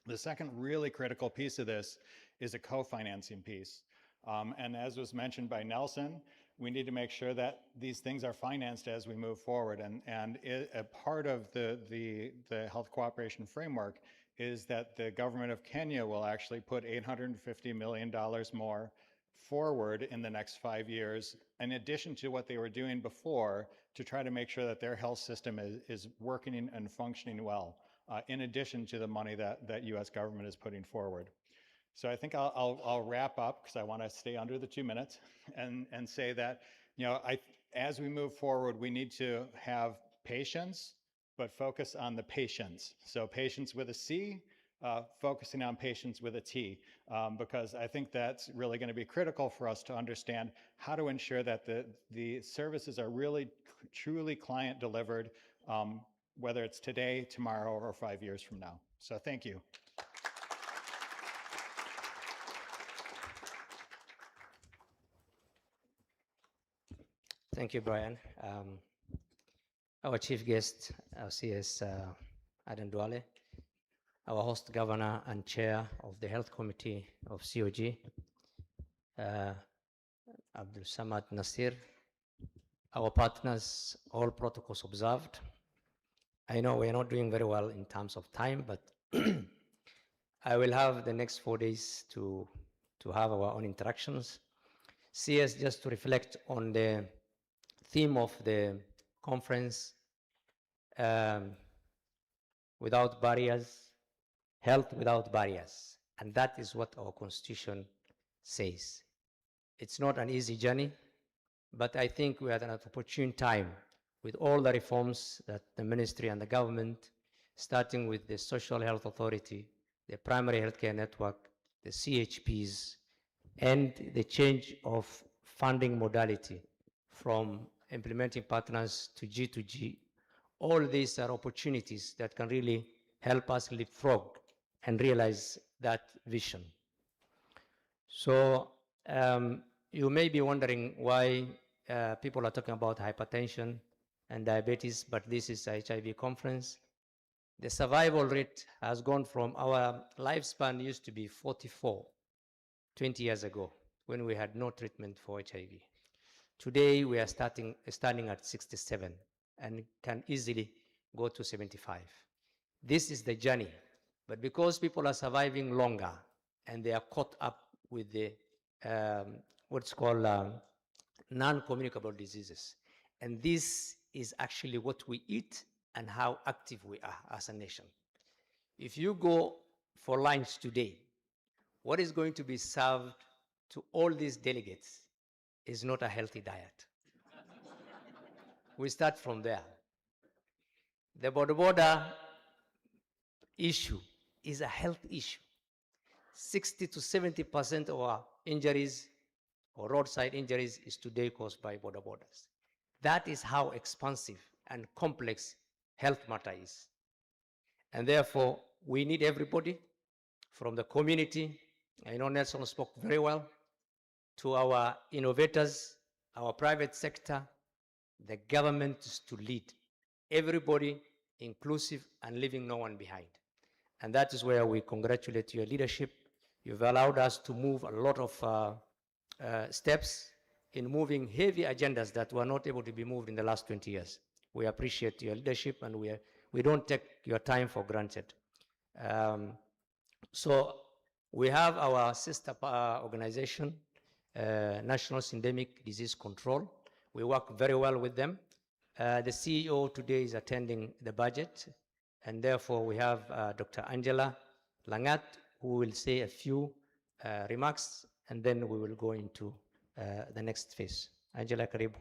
Speaker 9: The second really critical piece of this is a co-financing piece. And as was mentioned by Nelson, we need to make sure that these things are financed as we move forward. And a part of the health cooperation framework is that the government of Kenya will actually put $850 million more forward in the next 5 years, in addition to what they were doing before, to try to make sure that their health system is working and functioning well, in addition to the money that US government is putting forward. So I think I'll wrap up, because I want to stay under the 2 minutes, and say that, as we move forward, we need to have patience, but focus on the patients. So patients with a C, focusing on patients with a T, because I think that's really going to be critical for us to understand how to ensure that the services are really truly client delivered, whether it's today, tomorrow, or 5 years from now. So thank you.
Speaker 10: Thank you, Brian. Our chief guest, our CS Aden Duale, our host governor and chair of the health committee of COG, Abdul Samad Nasir, our partners, all protocols observed. I know we're not doing very well in terms of time, but I will have the next 4 days to have our own interactions. CS, just to reflect on the theme of the conference, without barriers, health without barriers. And that is what our constitution says. It's not an easy journey, but I think we are at an opportune time with all the reforms that the ministry and the government, starting with the Social Health Authority, the Primary Healthcare Network, the CHPs, and the change of funding modality from implementing partners to G2G. All these are opportunities that can really help us leapfrog and realize that vision. So you may be wondering why people are talking about hypertension and diabetes, but this is a HIV conference. The survival rate has gone from, our lifespan used to be 44 20 years ago, when we had no treatment for HIV. Today, we are standing at 67 and can easily go to 75. This is the journey. But because people are surviving longer and they are caught up with the what's called non-communicable diseases. And this is actually what we eat and how active we are as a nation. If you go for lunch today, what is going to be served to all these delegates is not a healthy diet. We start from there. The border issue is a health issue. 60 to 70% of our injuries or roadside injuries is today caused by borders. That is how expansive and complex health matter is. And therefore, we need everybody from the community, I know Nelson spoke very well, to our innovators, our private sector, the government to lead. Everybody inclusive and leaving no one behind. And that is where we congratulate your leadership. You've allowed us to move a lot of steps in moving heavy agendas that were not able to be moved in the last 20 years. We appreciate your leadership, and we don't take your time for granted. So we have our sister organization, National Syndemic Disease Control. We work very well with them. The CEO today is attending the budget, and therefore we have Dr. Angela Langat, who will say a few remarks, and then we will go into the next phase. Angela, karibu.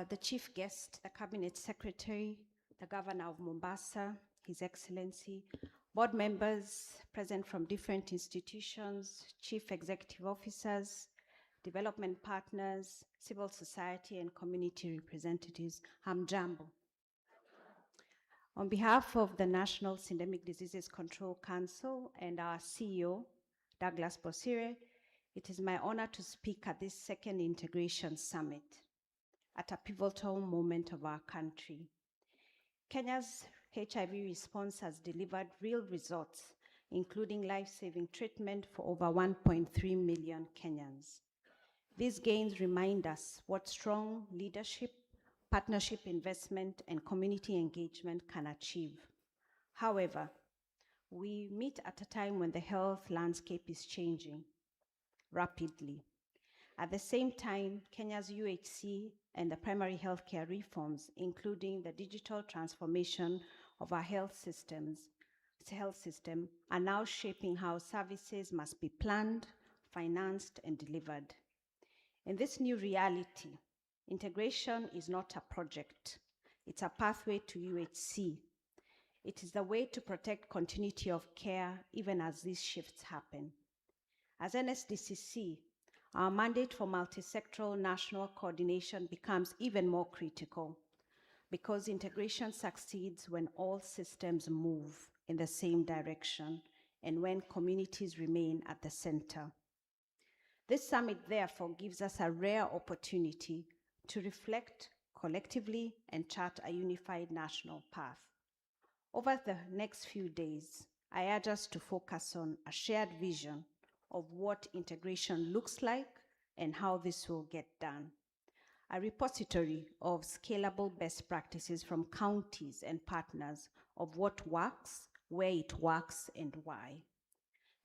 Speaker 1: The chief guest, the cabinet secretary, the governor of Mombasa, His Excellency, board members present from different institutions, chief executive officers, development partners, civil society, and community representatives, hamjambo. On behalf of the National Syndemic Diseases Control Council and our CEO, Douglas Bosire, it is my honor to speak at this second integration summit at a pivotal moment of our country. Kenya's HIV response has delivered real results, including life-saving treatment for over 1.3 million Kenyans. These gains remind us what strong leadership, partnership investment, and community engagement can achieve. However, we meet at a time when the health landscape is changing rapidly. At the same time, Kenya's UHC and the primary healthcare reforms, including the digital transformation of our health system, are now shaping how services must be planned, financed, and delivered. In this new reality, integration is not a project. It's a pathway to UHC. It is the way to protect continuity of care even as these shifts happen. As NSDCC, our mandate for multi-sectoral national coordination becomes even more critical because integration succeeds when all systems move in the same direction and when communities remain at the center. This summit, therefore, gives us a rare opportunity to reflect collectively and chart a unified national path. Over the next few days, I urge us to focus on a shared vision of what integration looks like and how this will get done. A repository of scalable best practices from counties and partners of what works, where it works, and why.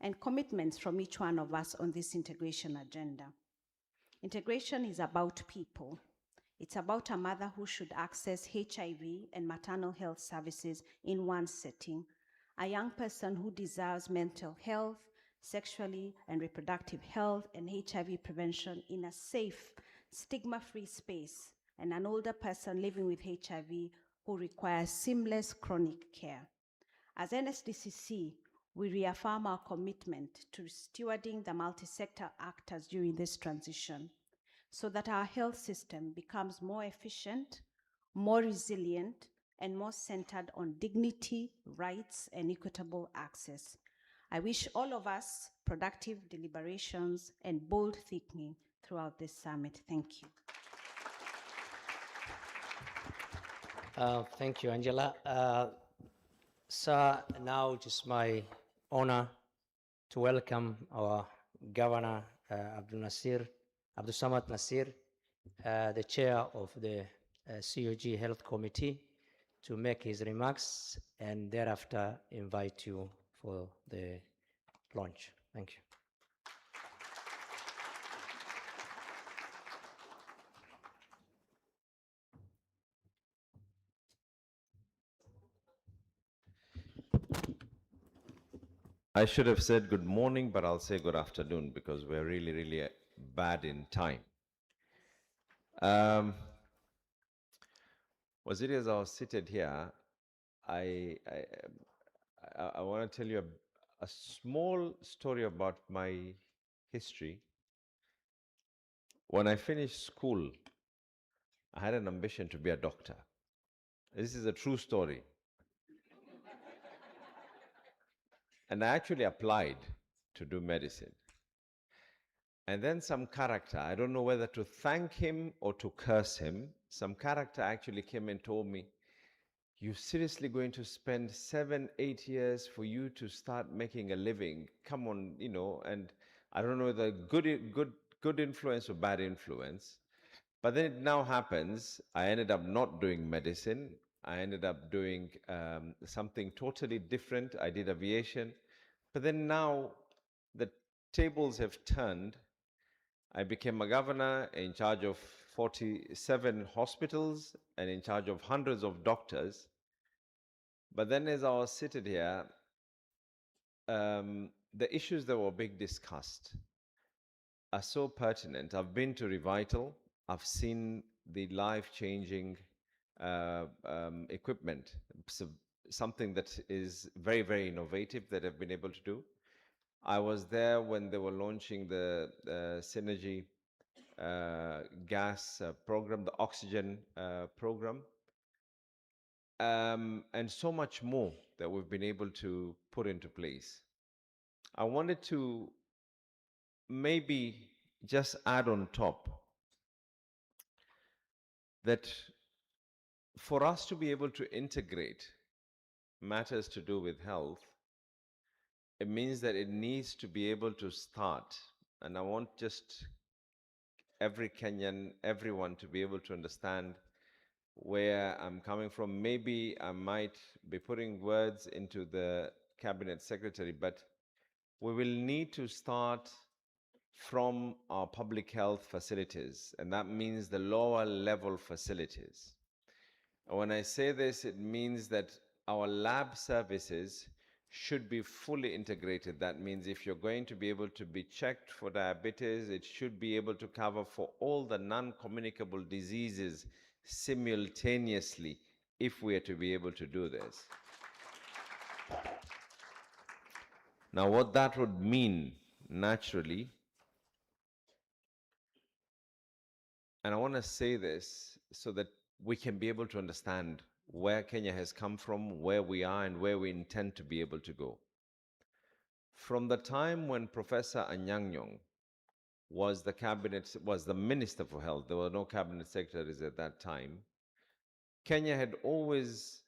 Speaker 1: And commitments from each one of us on this integration agenda. Integration is about people. It's about a mother who should access HIV and maternal health services in one setting, a young person who desires mental health, sexually and reproductive health, and HIV prevention in a safe, stigma-free space, and an older person living with HIV who requires seamless chronic care. As NSDCC, we reaffirm our commitment to stewarding the multi-sector actors during this transition so that our health system becomes more efficient, more resilient, and more centered on dignity, rights, and equitable access. I wish all of us productive deliberations and bold thinking throughout this summit. Thank you.
Speaker 10: Thank you, Angela. Sir, now it is my honor to welcome our Governor Abdul Samad Nasir, the chair of the COG Health Committee, to make his remarks and thereafter invite you for the launch. Thank you.
Speaker 11: I should have said good morning, but I'll say good afternoon because we're really, really bad in time. Waziri, as I was seated here, I want to tell you a small story about my history. When I finished school, I had an ambition to be a doctor. This is a true story. And I actually applied to do medicine. And then some character, I don't know whether to thank him or to curse him, some character actually came and told me, you're seriously going to spend 7, 8 years for you to start making a living? Come on, you know, and I don't know whether good influence or bad influence. But then it now happens, I ended up not doing medicine. I ended up doing something totally different. I did aviation. But then now the tables have turned. I became a governor in charge of 47 hospitals and in charge of hundreds of doctors. But then as I was seated here, the issues that were being discussed are so pertinent. I've been to Revital. I've seen the life-changing equipment, something that is very, very innovative that I've been able to do. I was there when they were launching the Synergy gas program, the oxygen program, and so much more that we've been able to put into place. I wanted to maybe just add on top that for us to be able to integrate matters to do with health, it means that it needs to be able to start. And I want just every Kenyan, everyone to be able to understand where I'm coming from. Maybe I might be putting words into the cabinet secretary, but we will need to start from our public health facilities, and that means the lower level facilities. And when I say this, it means that our lab services should be fully integrated. That means if you're going to be able to be checked for diabetes, it should be able to cover for all the non-communicable diseases simultaneously if we are to be able to do this. Now, what that would mean naturally, and I want to say this so that we can be able to understand where Kenya has come from, where we are, and where we intend to be able to go. From the time when Professor Anyang' Nyong'o was the Minister for Health, there were no cabinet secretaries at that time, Kenya had always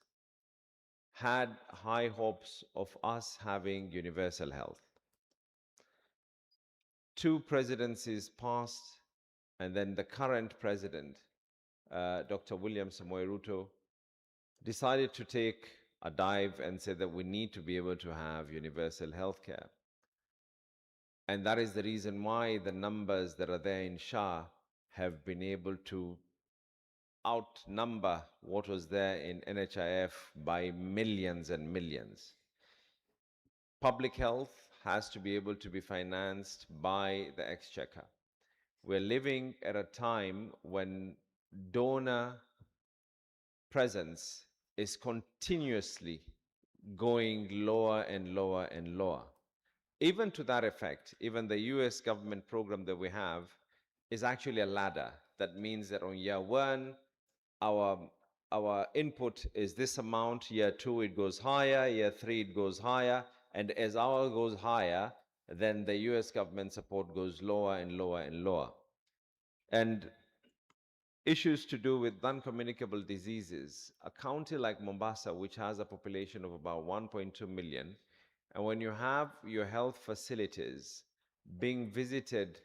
Speaker 11: had high hopes of us having universal health. 2 presidencies passed, and then the current president, Dr. William Samoei Ruto, decided to take a dive and said that we need to be able to have universal health care. And that is the reason why the numbers that are there in SHA have been able to outnumber what was there in NHIF by millions and millions. Public health has to be able to be financed by the exchequer. We're living at a time when donor presence is continuously going lower and lower and lower. Even to that effect, even the US government program that we have is actually a ladder. That means that on year 1, our input is this amount, year 2 it goes higher, year 3 it goes higher, and as our goes higher, then the US government support goes lower and lower and lower. And issues to do with non-communicable diseases, a county like Mombasa, which has a population of about 1.2 million, and when you have your health facilities being visited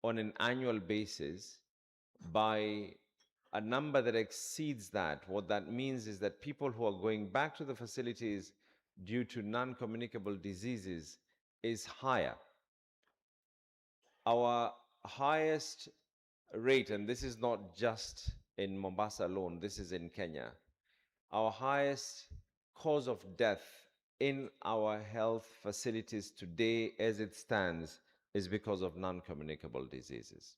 Speaker 11: on an annual basis by a number that exceeds that. What that means is that people who are going back to the facilities due to non-communicable diseases is higher. Our highest rate, and this is not just in Mombasa alone, this is in Kenya, our highest cause of death in our health facilities today as it stands is because of non-communicable diseases.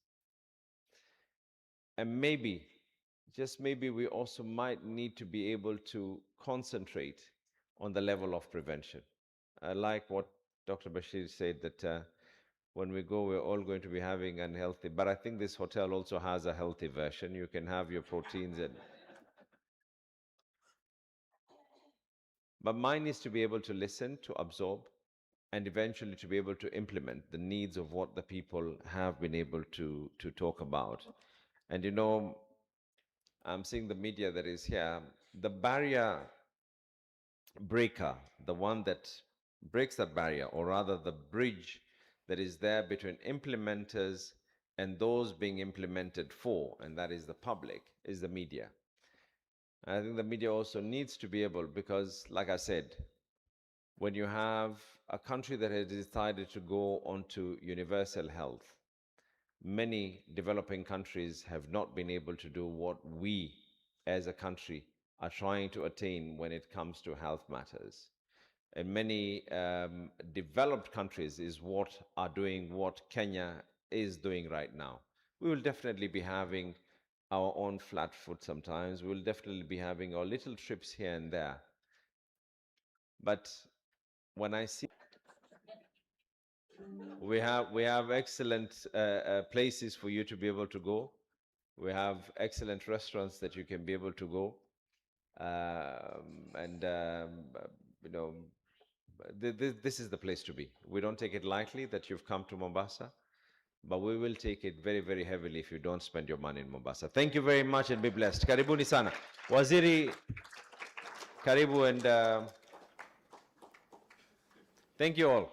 Speaker 11: And maybe, just maybe, we also might need to be able to concentrate on the level of prevention. I like what Dr. Bashir said, that when we go, we're all going to be having unhealthy, but I think this hotel also has a healthy version. You can have your proteins and... But mine is to be able to listen, to absorb, and eventually to be able to implement the needs of what the people have been able to talk about. And you know, I'm seeing the media that is here. The barrier breaker, the one that breaks that barrier, or rather the bridge that is there between implementers and those being implemented for, and that is the public, is the media. I think the media also needs to be able, because like I said, when you have a country that has decided to go onto universal health, many developing countries have not been able to do what we as a country are trying to attain when it comes to health matters. And many developed countries are doing what Kenya is doing right now. We will definitely be having our own flat foot sometimes. We'll definitely be having our little trips here and there. But when I see we have excellent places for you to be able to go. We have excellent restaurants that you can be able to go. You know, this is the place to be. We don't take it lightly that you've come to Mombasa, but we will take it very, very heavily if you don't spend your money in Mombasa. Thank you very much and be blessed. Karibuni sana. Waziri, karibu, and thank you all.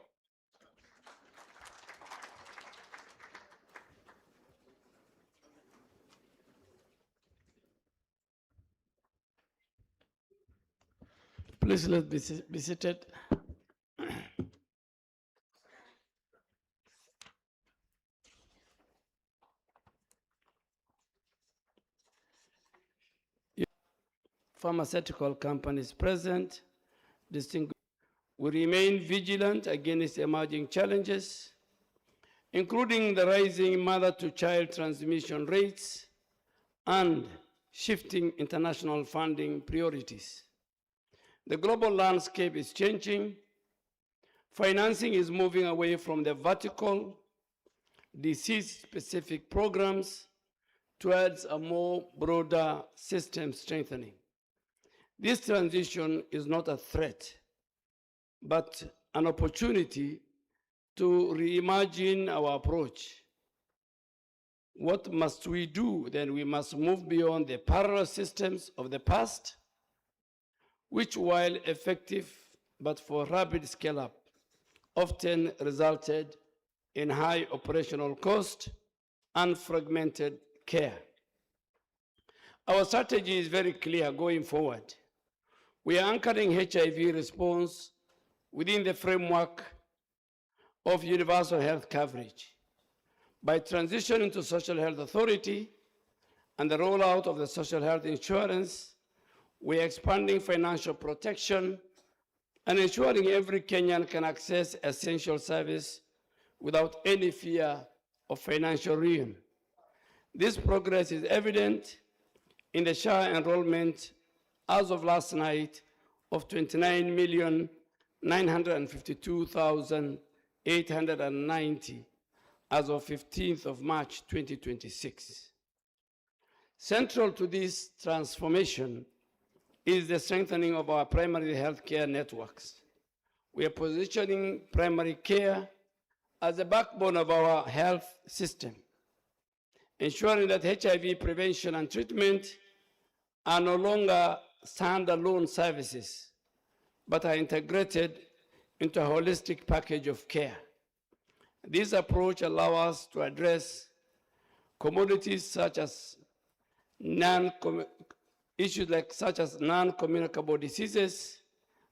Speaker 12: Please let's be seated. Pharmaceutical companies present, distinguished. We remain vigilant against emerging challenges, including the rising mother-to-child transmission rates and shifting international funding priorities. The global landscape is changing. Financing is moving away from the vertical, disease-specific programs towards a more broader system strengthening. This transition is not a threat, but an opportunity to reimagine our approach. What must we do? Then we must move beyond the parallel systems of the past, which, while effective but for rapid scale-up, often resulted in high operational cost and fragmented care. Our strategy is very clear going forward. We are anchoring HIV response within the framework of universal health coverage. By transitioning to social health authority and the rollout of the social health insurance, we are expanding financial protection and ensuring every Kenyan can access essential service without any fear of financial ruin. This progress is evident in the SHA enrollment as of last night of 29,952,890 as of 15th of March 2026. Central to this transformation is the strengthening of our primary health care networks. We are positioning primary care as the backbone of our health system, ensuring that HIV prevention and treatment are no longer standalone services, but are integrated into a holistic package of care. This approach allows us to address commodities such as issues like such as non-communicable diseases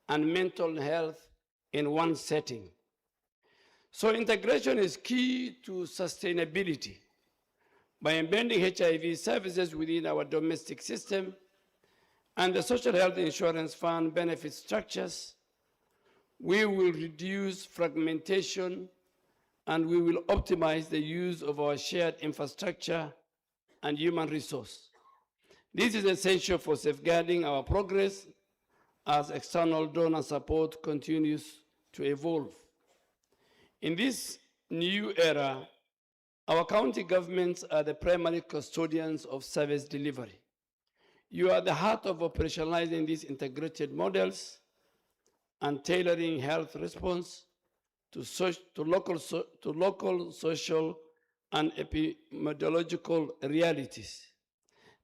Speaker 12: and mental health in one setting. So integration is key to sustainability. By embedding HIV services within our domestic system and the social health insurance fund benefit structures, we will reduce fragmentation and we will optimize the use of our shared infrastructure and human resource. This is essential for safeguarding our progress as external donor support continues to evolve. In this new era, our county governments are the primary custodians of service delivery. You are the heart of operationalizing these integrated models and tailoring health response to local social and epidemiological realities.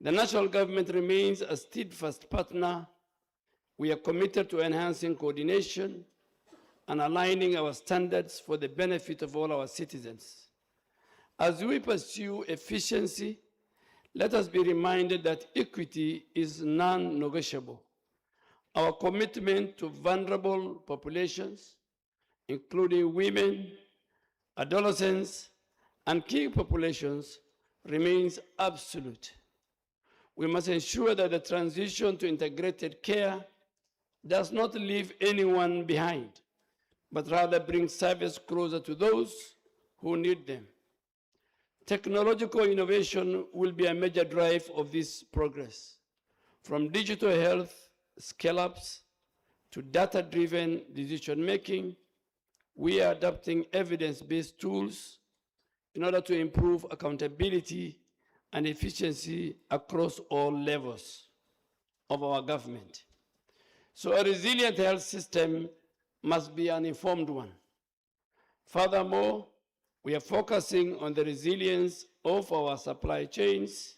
Speaker 12: The national government remains a steadfast partner. We are committed to enhancing coordination and aligning our standards for the benefit of all our citizens. As we pursue efficiency, let us be reminded that equity is non-negotiable. Our commitment to vulnerable populations, including women, adolescents, and key populations, remains absolute. We must ensure that the transition to integrated care does not leave anyone behind, but rather brings service closer to those who need them. Technological innovation will be a major drive of this progress. From digital health scale-ups to data-driven decision-making, we are adopting evidence-based tools in order to improve accountability and efficiency across all levels of our government. So a resilient health system must be an informed one. Furthermore, we are focusing on the resilience of our supply chains,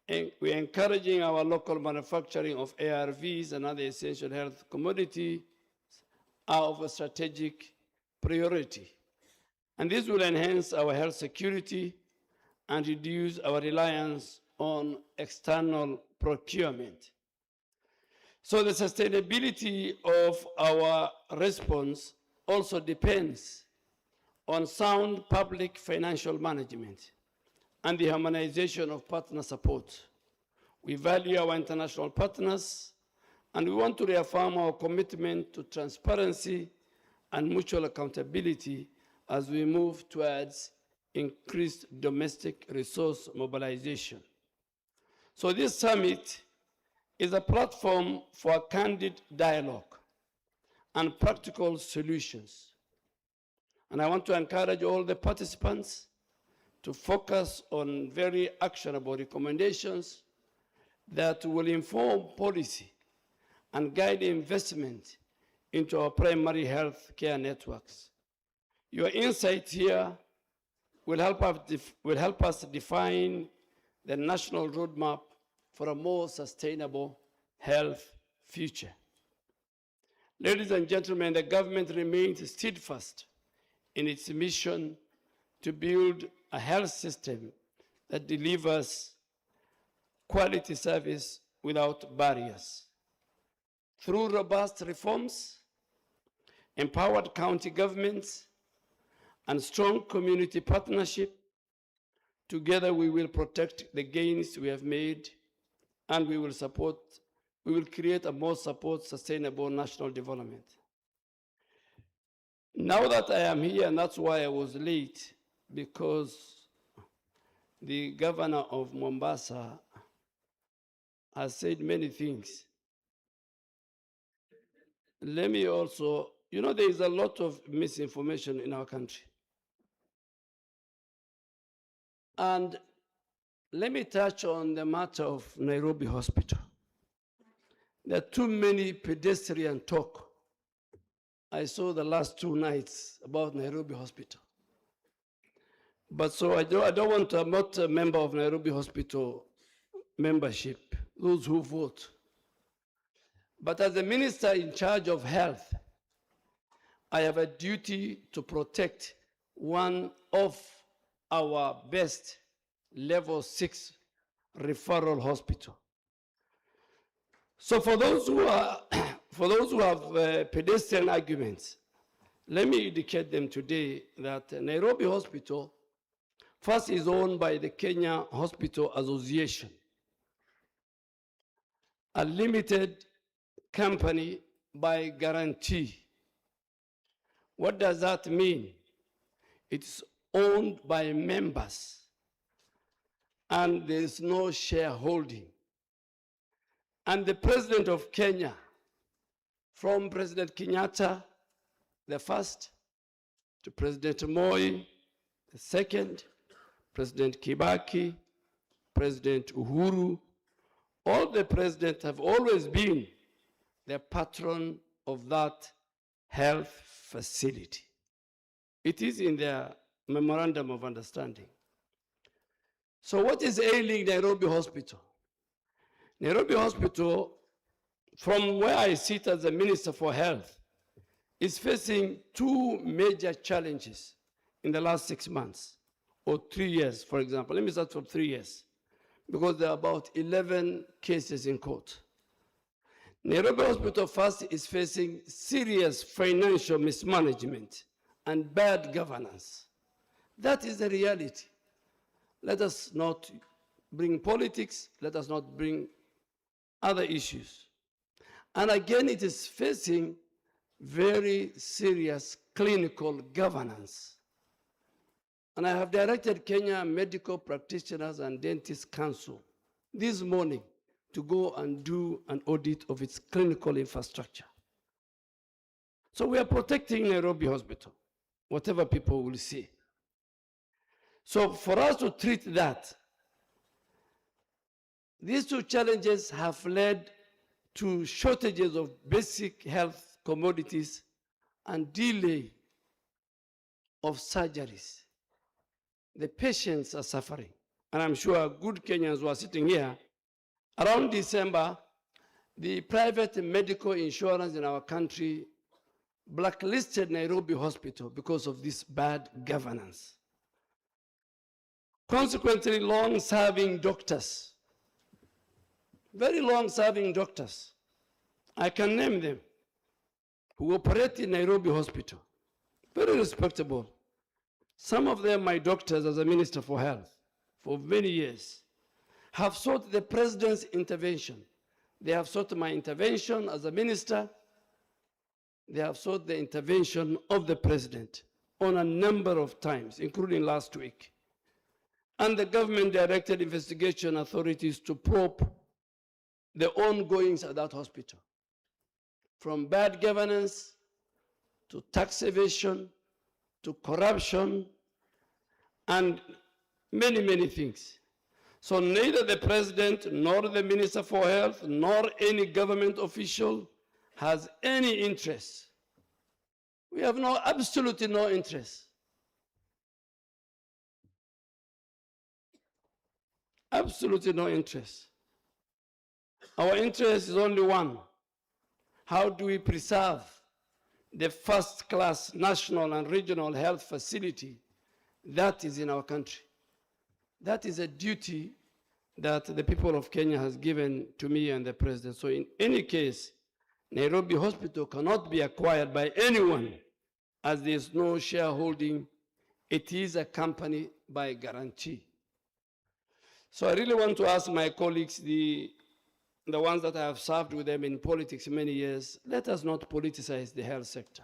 Speaker 12: and we are encouraging our local manufacturing of ARVs and other essential health commodities are of a strategic priority. And this will enhance our health security and reduce our reliance on external procurement. So the sustainability of our response also depends on sound public financial management and the harmonization of partner support. We value our international partners, and we want to reaffirm our commitment to transparency and mutual accountability as we move towards increased domestic resource mobilization. So this summit is a platform for a candid dialogue and practical solutions. And I want to encourage all the participants to focus on very actionable recommendations that will inform policy and guide investment into our primary health care networks. Your insight here will help us define the national roadmap for a more sustainable health future. Ladies and gentlemen, the government remains steadfast in its mission to build a health system that delivers quality service without barriers. Through robust reforms, empowered county governments, and strong community partnership, together we will protect the gains we have made, and we will create a more sustainable national development. Now that I am here, and that's why I was late, because the governor of Mombasa has said many things. Let me also, there is a lot of misinformation in our country. And let me touch on the matter of Nairobi Hospital. There are too many pedestrian talk I saw the last 2 nights about Nairobi Hospital. But so I don't want to, I'm not a member of Nairobi Hospital membership, those who vote. But as the minister in charge of health, I have a duty to protect one of our best level 6 referral hospital. So for those who are, for those who have pedestrian arguments, let me indicate them today that Nairobi Hospital first is owned by the Kenya Hospital Association, a limited company by guarantee. What does that mean? It's owned by members and there is no shareholding. And the president of Kenya, from President Kenyatta, the first, to President Moi, the second, President Kibaki, President Uhuru, all the presidents have always been the patron of that health facility. It is in their memorandum of understanding. So what is ailing Nairobi Hospital? Nairobi Hospital, from where I sit as the Minister for Health, is facing two major challenges in the last 6 months, or 3 years, for example. Let me start from 3 years, because there are about 11 cases in court. Nairobi Hospital first is facing serious financial mismanagement and bad governance. That is the reality. Let us not bring politics, let us not bring other issues. And again, it is facing very serious clinical governance. And I have directed Kenya Medical Practitioners and Dentists Council this morning to go and do an audit of its clinical infrastructure. So we are protecting Nairobi Hospital, whatever people will say. So for us to treat that, these two challenges have led to shortages of basic health commodities and delay of surgeries. The patients are suffering. And I'm sure good Kenyans who are sitting here, around December, the private medical insurance in our country blacklisted Nairobi Hospital because of this bad governance. Consequently, long-serving doctors, very long-serving doctors, I can name them, who operate in Nairobi Hospital, very respectable. Some of them, my doctors as a Minister for Health, for many years, have sought the President's intervention. They have sought my intervention as a minister. They have sought the intervention of the President on a number of times, including last week. And the government directed investigation authorities to probe the ongoings at that hospital, from bad governance to tax evasion to corruption and many, many things. So neither the President nor the Minister for Health nor any government official has any interest. We have absolutely no interest. Absolutely no interest. Our interest is only one. How do we preserve the first-class national and regional health facility that is in our country? That is a duty that the people of Kenya has given to me and the President. So in any case, Nairobi Hospital cannot be acquired by anyone as there is no shareholding. It is a company by guarantee. So I really want to ask my colleagues, the ones that I have served with them in politics many years, let us not politicize the health sector.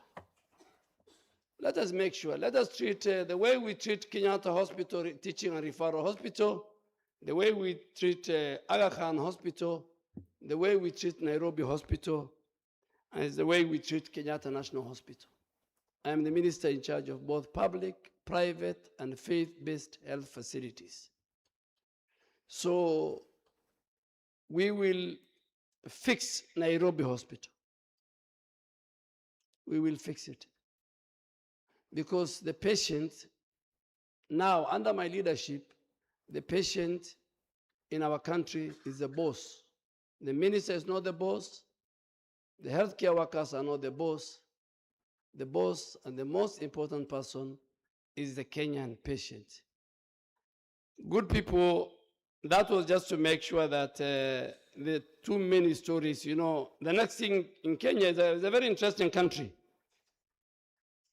Speaker 12: Let us make sure, let us treat the way we treat Kenyatta Hospital, Teaching and Referral Hospital, the way we treat Aga Khan Hospital, the way we treat Nairobi Hospital, and it's the way we treat Kenyatta National Hospital. I am the minister in charge of both public, private, and faith-based health facilities. So we will fix Nairobi Hospital. We will fix it. Because the patient, now under my leadership, the patient in our country is the boss. The minister is not the boss. The healthcare workers are not the boss. The boss and the most important person is the Kenyan patient. Good people that was just to make sure that the too many stories, you know, the next thing in Kenya is a very interesting country.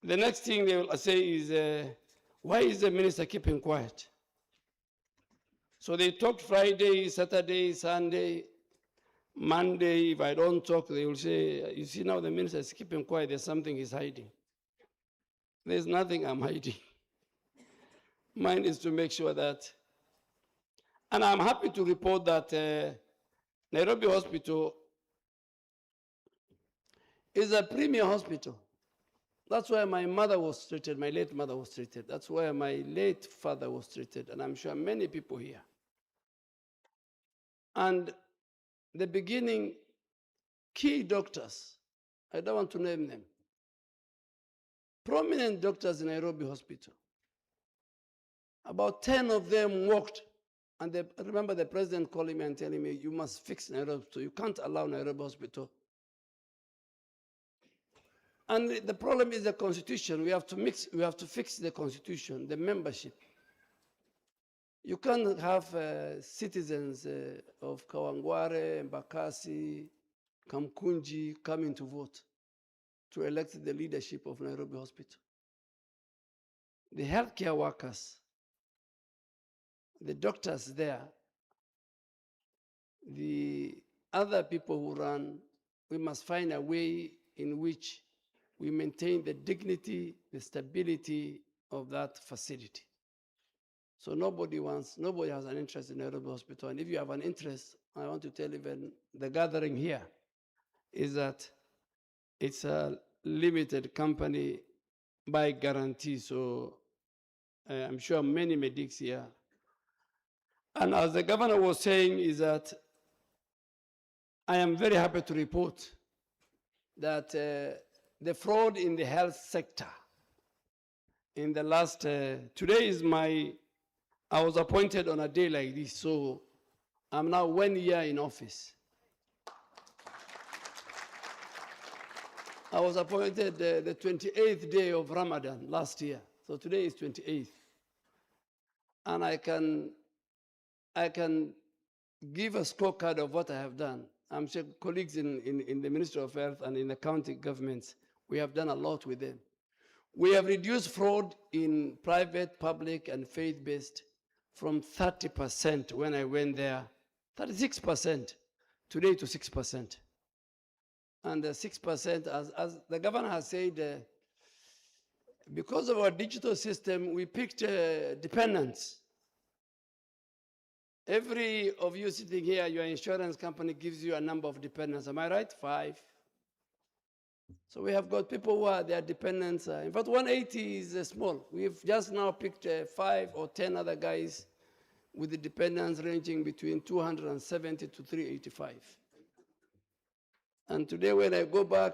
Speaker 12: The next thing they will say is, why is the minister keeping quiet? So they talked Friday, Saturday, Sunday, Monday. If I don't talk, they will say, you see now the minister is keeping quiet, there's something he's hiding. There's nothing I'm hiding. Mine is to make sure that, and I'm happy to report that Nairobi Hospital is a premier hospital. That's where my mother was treated, my late mother was treated. That's where my late father was treated, and I'm sure many people here. And the beginning, key doctors, I don't want to name them, prominent doctors in Nairobi Hospital. About 10 of them walked, and I remember the president calling me and telling me, you must fix Nairobi Hospital. You can't allow Nairobi Hospital. And the problem is the constitution. We have to fix the constitution, the membership. You can't have citizens of Kawangware, Mbakasi, Kamkunji coming to vote to elect the leadership of Nairobi Hospital. The healthcare workers, the doctors there, the other people who run, we must find a way in which we maintain the dignity, the stability of that facility. So nobody has an interest in Nairobi Hospital. And if you have an interest, I want to tell even the gathering here is that it's a limited company by guarantee. So I'm sure many medics here. And as the governor was saying is that I am very happy to report that the fraud in the health sector in the last, today is I was appointed on a day like this, so I'm now 1 year in office. I was appointed the 28th day of Ramadan last year, so today is 28th. And I can give a scorecard of what I have done. I'm sure colleagues in the Ministry of Health and in the county governments, we have done a lot with them. We have reduced fraud in private, public, and faith-based from 30% when I went there, 36%, today to 6%. And 6%, as the governor has said, because of our digital system, we picked dependents. Every of you sitting here, your insurance company gives you a number of dependents. Am I right? 5. So we have got people who are their dependents. In fact, 180 is small. We've just now picked 5 or 10 other guys with the dependents ranging between 270 to 385. And today when I go back,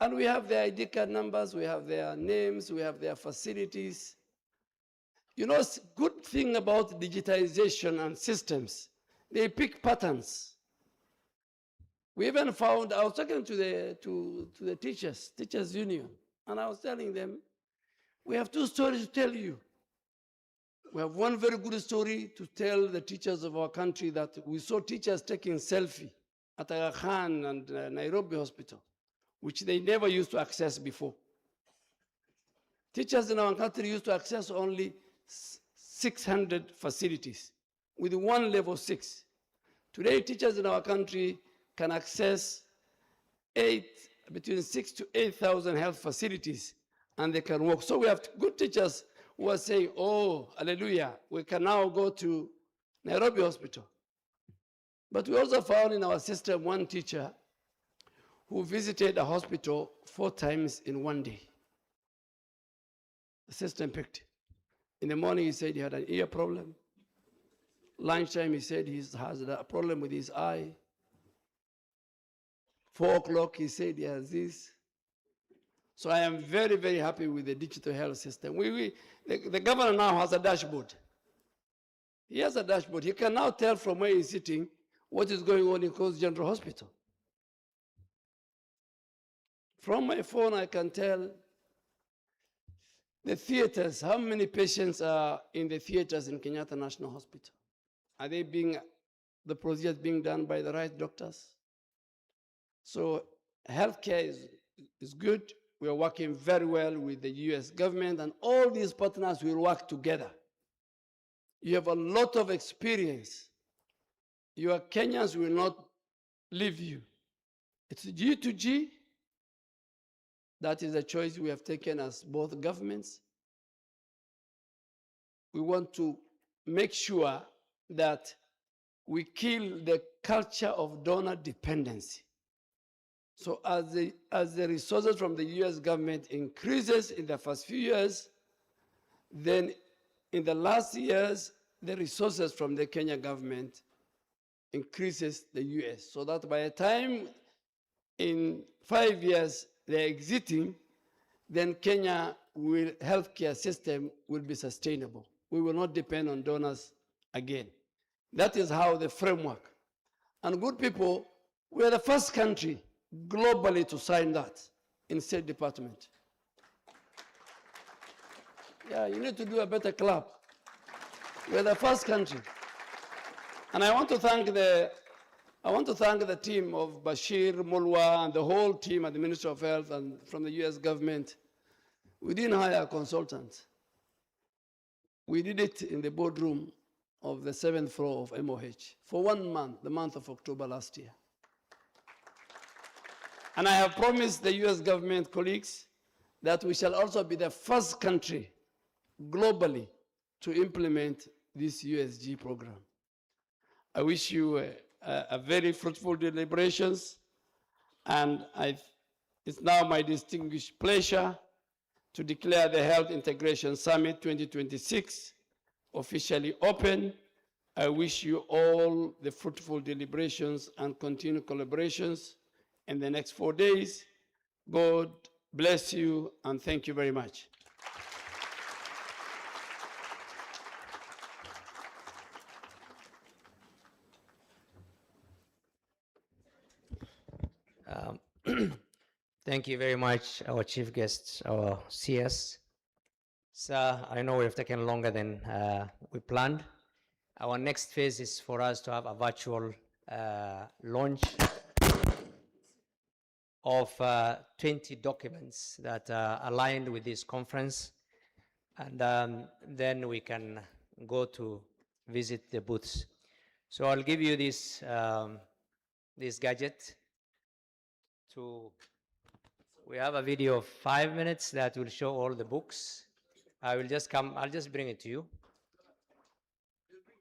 Speaker 12: and we have their ID card numbers, we have their names, we have their facilities. You know, good thing about digitization and systems, they pick patterns. We even found, I was talking to the teachers union, and I was telling them, we have 2 stories to tell you. We have one very good story to tell the teachers of our country that we saw teachers taking selfie at Aga Khan and Nairobi Hospital, which they never used to access before. Teachers in our country used to access only 600 facilities with 1 level 6. Today, teachers in our country can access between 6,000 to 8,000 health facilities, and they can work. So we have good teachers who are saying, oh, hallelujah, we can now go to Nairobi Hospital. But we also found in our system one teacher who visited a hospital 4 times in 1 day. The system picked. In the morning, he said he had an ear problem. Lunchtime, he said he has a problem with his eye. 4 o'clock, he said he has this. So I am very, very happy with the digital health system. The governor now has a dashboard. He has a dashboard. He can now tell from where he's sitting what is going on in Coast General Hospital. From my phone, I can tell the theaters, how many patients are in the theaters in Kenyatta National Hospital. Are the procedures being done by the right doctors? So healthcare is good. We are working very well with the US government, and all these partners will work together. You have a lot of experience. Your Kenyans will not leave you. It's G to G. That is a choice we have taken as both governments. We want to make sure that we kill the culture of donor dependency. So as the resources from the US government increases in the first few years, then in the last years, the resources from the Kenya government increases the US, so that by the time in 5 years they're exiting, then Kenya healthcare system will be sustainable. We will not depend on donors again. That is how the framework. And good people, we are the first country globally to sign that in State Department. Yeah, you need to do a better clap. We're the first country. And I want to thank the team of Bashir, Mulwa, and the whole team at the Ministry of Health and from the US government. We didn't hire consultants. We did it in the boardroom of the 7th floor of MOH for 1 month, the month of October last year. And I have promised the US government colleagues that we shall also be the first country globally to implement this USG program. I wish you a very fruitful deliberations, and it's now my distinguished pleasure to declare the Health Integration Summit 2026 officially open. I wish you all the fruitful deliberations and continued collaborations in the next 4 days. God bless you, and thank you very much.
Speaker 10: Thank you very much, our chief guest, our CS. So I know we've taken longer than we planned. Our next phase is for us to have a virtual launch of 20 documents that are aligned with this conference. And then we can go to visit the booths. So I'll give you this, this gadget. We have a video of 5 minutes that will show all the books. I'll just bring it to you.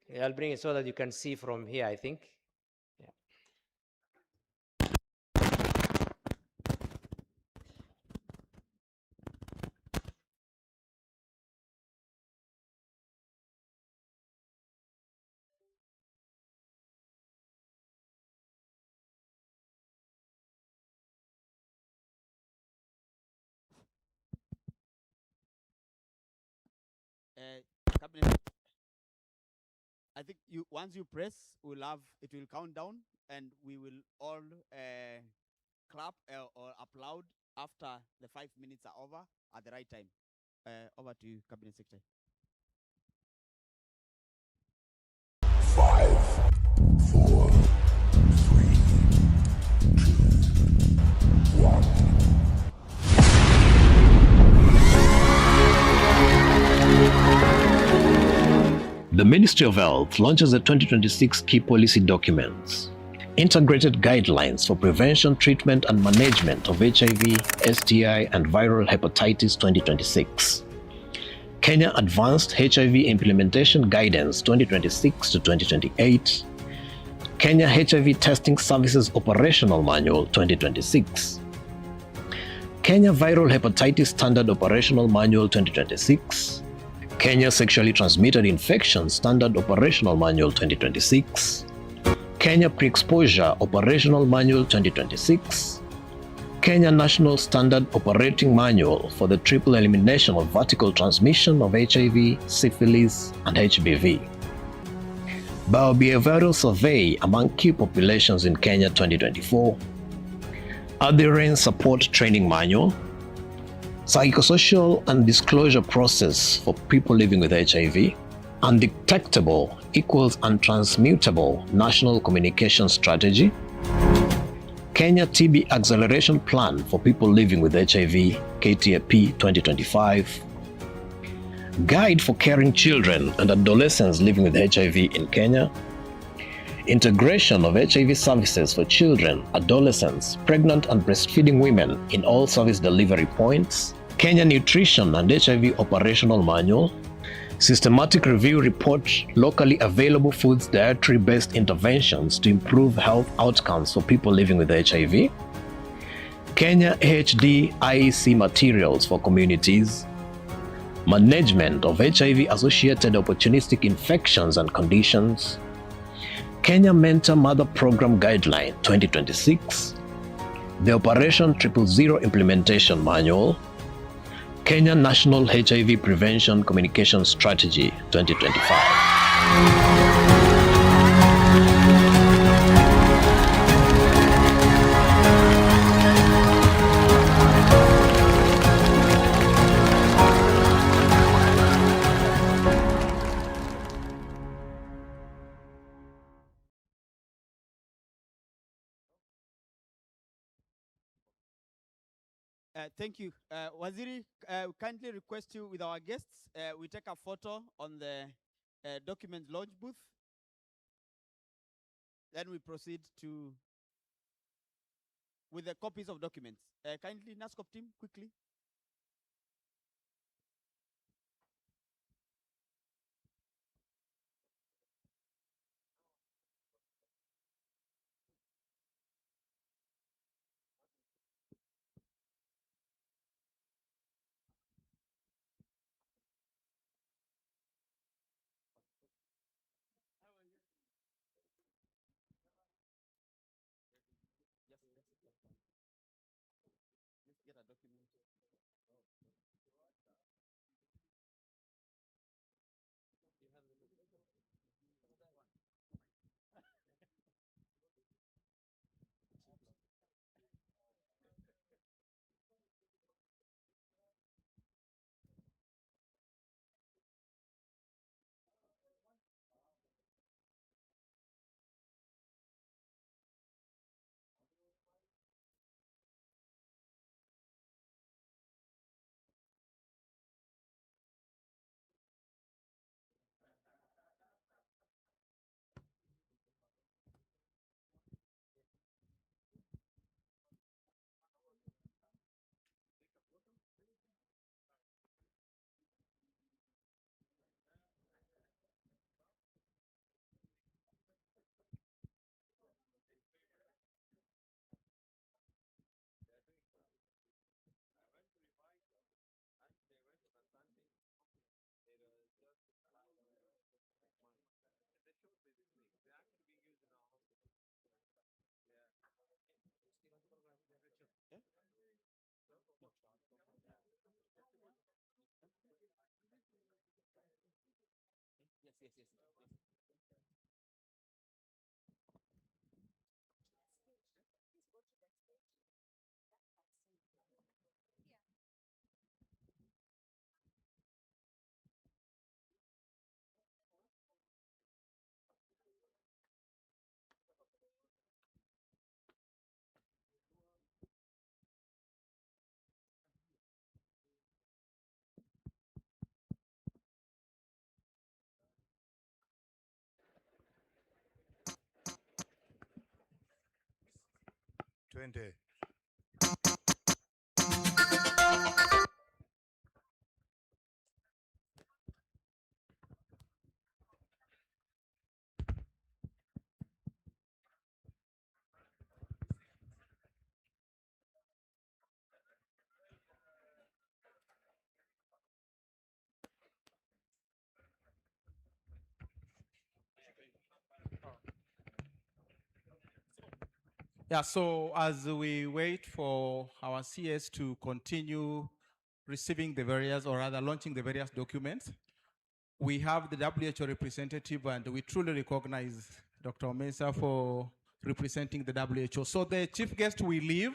Speaker 10: Yeah, I'll bring it so that you can see from here, I think. Yeah.
Speaker 13: Cabinet, I think once you press, it will count down, and we will all clap or applaud after the 5 minutes are over at the right time. Over to you, Cabinet Secretary.
Speaker 14: 5, 4, 3, 2, 1.
Speaker 15: The Ministry of Health launches the 2026 key policy documents, integrated guidelines for prevention, treatment, and management of HIV, STI, and viral hepatitis 2026. Kenya Advanced HIV Implementation Guidance 2026 to 2028. Kenya HIV Testing Services Operational Manual 2026. Kenya Viral Hepatitis Standard Operational Manual 2026. Kenya Sexually Transmitted Infections Standard Operational Manual 2026, Kenya Pre-Exposure Operational Manual 2026, Kenya National Standard Operating Manual for the Triple Elimination of Vertical Transmission of HIV, Syphilis, and HBV, Biobehavioral Survey among Key Populations in Kenya 2024, Adherence Support Training Manual, Psychosocial and disclosure process for people living with HIV, Undetectable equals untransmutable national communication strategy. Kenya TB Acceleration Plan for people living with HIV, KTAP 2025. Guide for caring children and adolescents living with HIV in Kenya. Integration of HIV services for children, adolescents, pregnant and breastfeeding women in all service delivery points. Kenya Nutrition and HIV Operational Manual. Systematic review report locally available foods dietary-based interventions to improve health outcomes for people living with HIV. Kenya HD IEC materials for communities. Management of HIV-associated opportunistic infections and conditions. Kenya Mentor Mother Program Guideline 2026. The Operation 000 Implementation Manual. Kenya National HIV Prevention Communication Strategy 2025.
Speaker 13: Thank you. Waziri, we kindly request you with our guests, we take a photo on the document launch booth. Then we proceed with the copies of documents. Kindly, NASCOP team, quickly. Let's get a document. Yes.
Speaker 16: Twende.
Speaker 17: Yeah, so as we wait for our CS to continue receiving the various, or rather launching the various documents, we have the WHO representative, and we truly recognize Dr. Mesa for representing the WHO. So the chief guest will leave,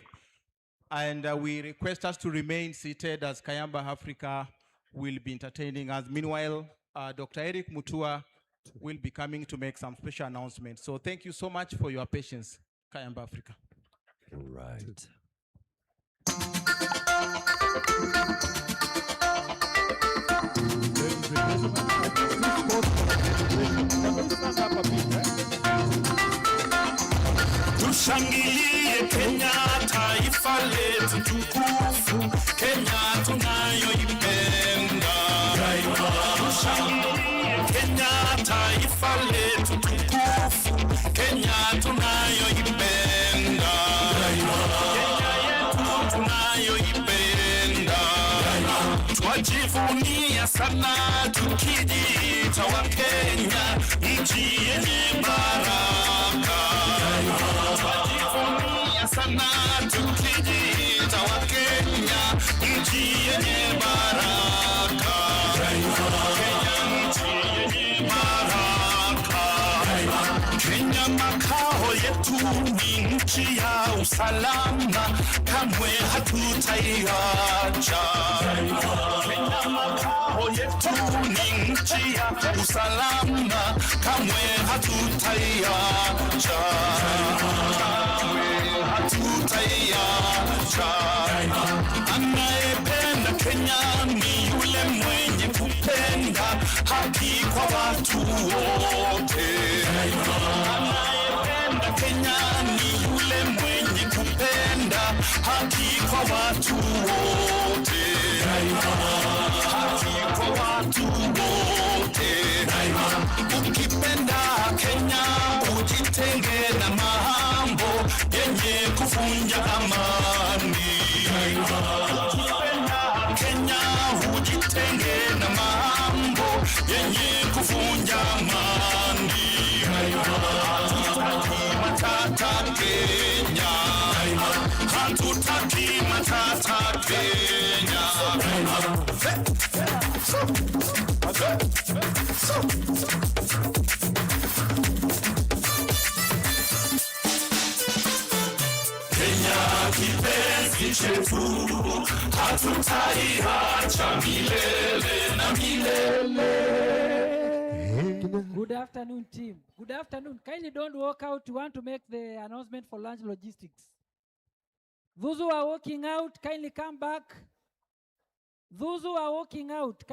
Speaker 17: and we request us to remain seated as Kayamba Africa will be entertaining us. Meanwhile, Dr. Eric Mutua will be coming to make some special announcements. So thank you so much for your patience. Kayamba Africa.
Speaker 14: Right.
Speaker 16: Tushangilie Kenya, taifa letu tukufu, Kenya tunayoipenda. Tushangilie Kenya, taifa letu tukufu, Kenya tunayoipenda. Kenya yetu tunayoipenda. Twajivunia sana tukijiita wa Kenya, nchi yenye baraka. Twajivunia sana tukijiita wa Kenya, nchi yenye baraka. Kenya nchi yenye baraka. Kenya makao yetu ni nchi ya usalama, kamwe hatutaiacha. Kenya makao yetu ni nchi ya usalama, kamwe hatutaiacha. Kamwe hatutaiacha. Anayependa Kenya ni yule mwenye kupenda haki kwa watu wote. Anayependa Kenya ni yule mwenye kupenda haki kwa watu wote. Haki kwa watu wote. Ukipenda Kenya ujitenge na mambo yenye kuvunja amani. Ukipenda Kenya ujitenge na mambo yenye kuvunja amani. Hatutaki matata Kenya. Hatutaki matata Kenya. Kenya kipenzi chetu, hatutaiacha milele na milele.
Speaker 18: Good afternoon, team. Good afternoon. Kindly don't walk out. We want to make the announcement for lunch logistics. Those who are walking out, kindly come back. Those who are walking out,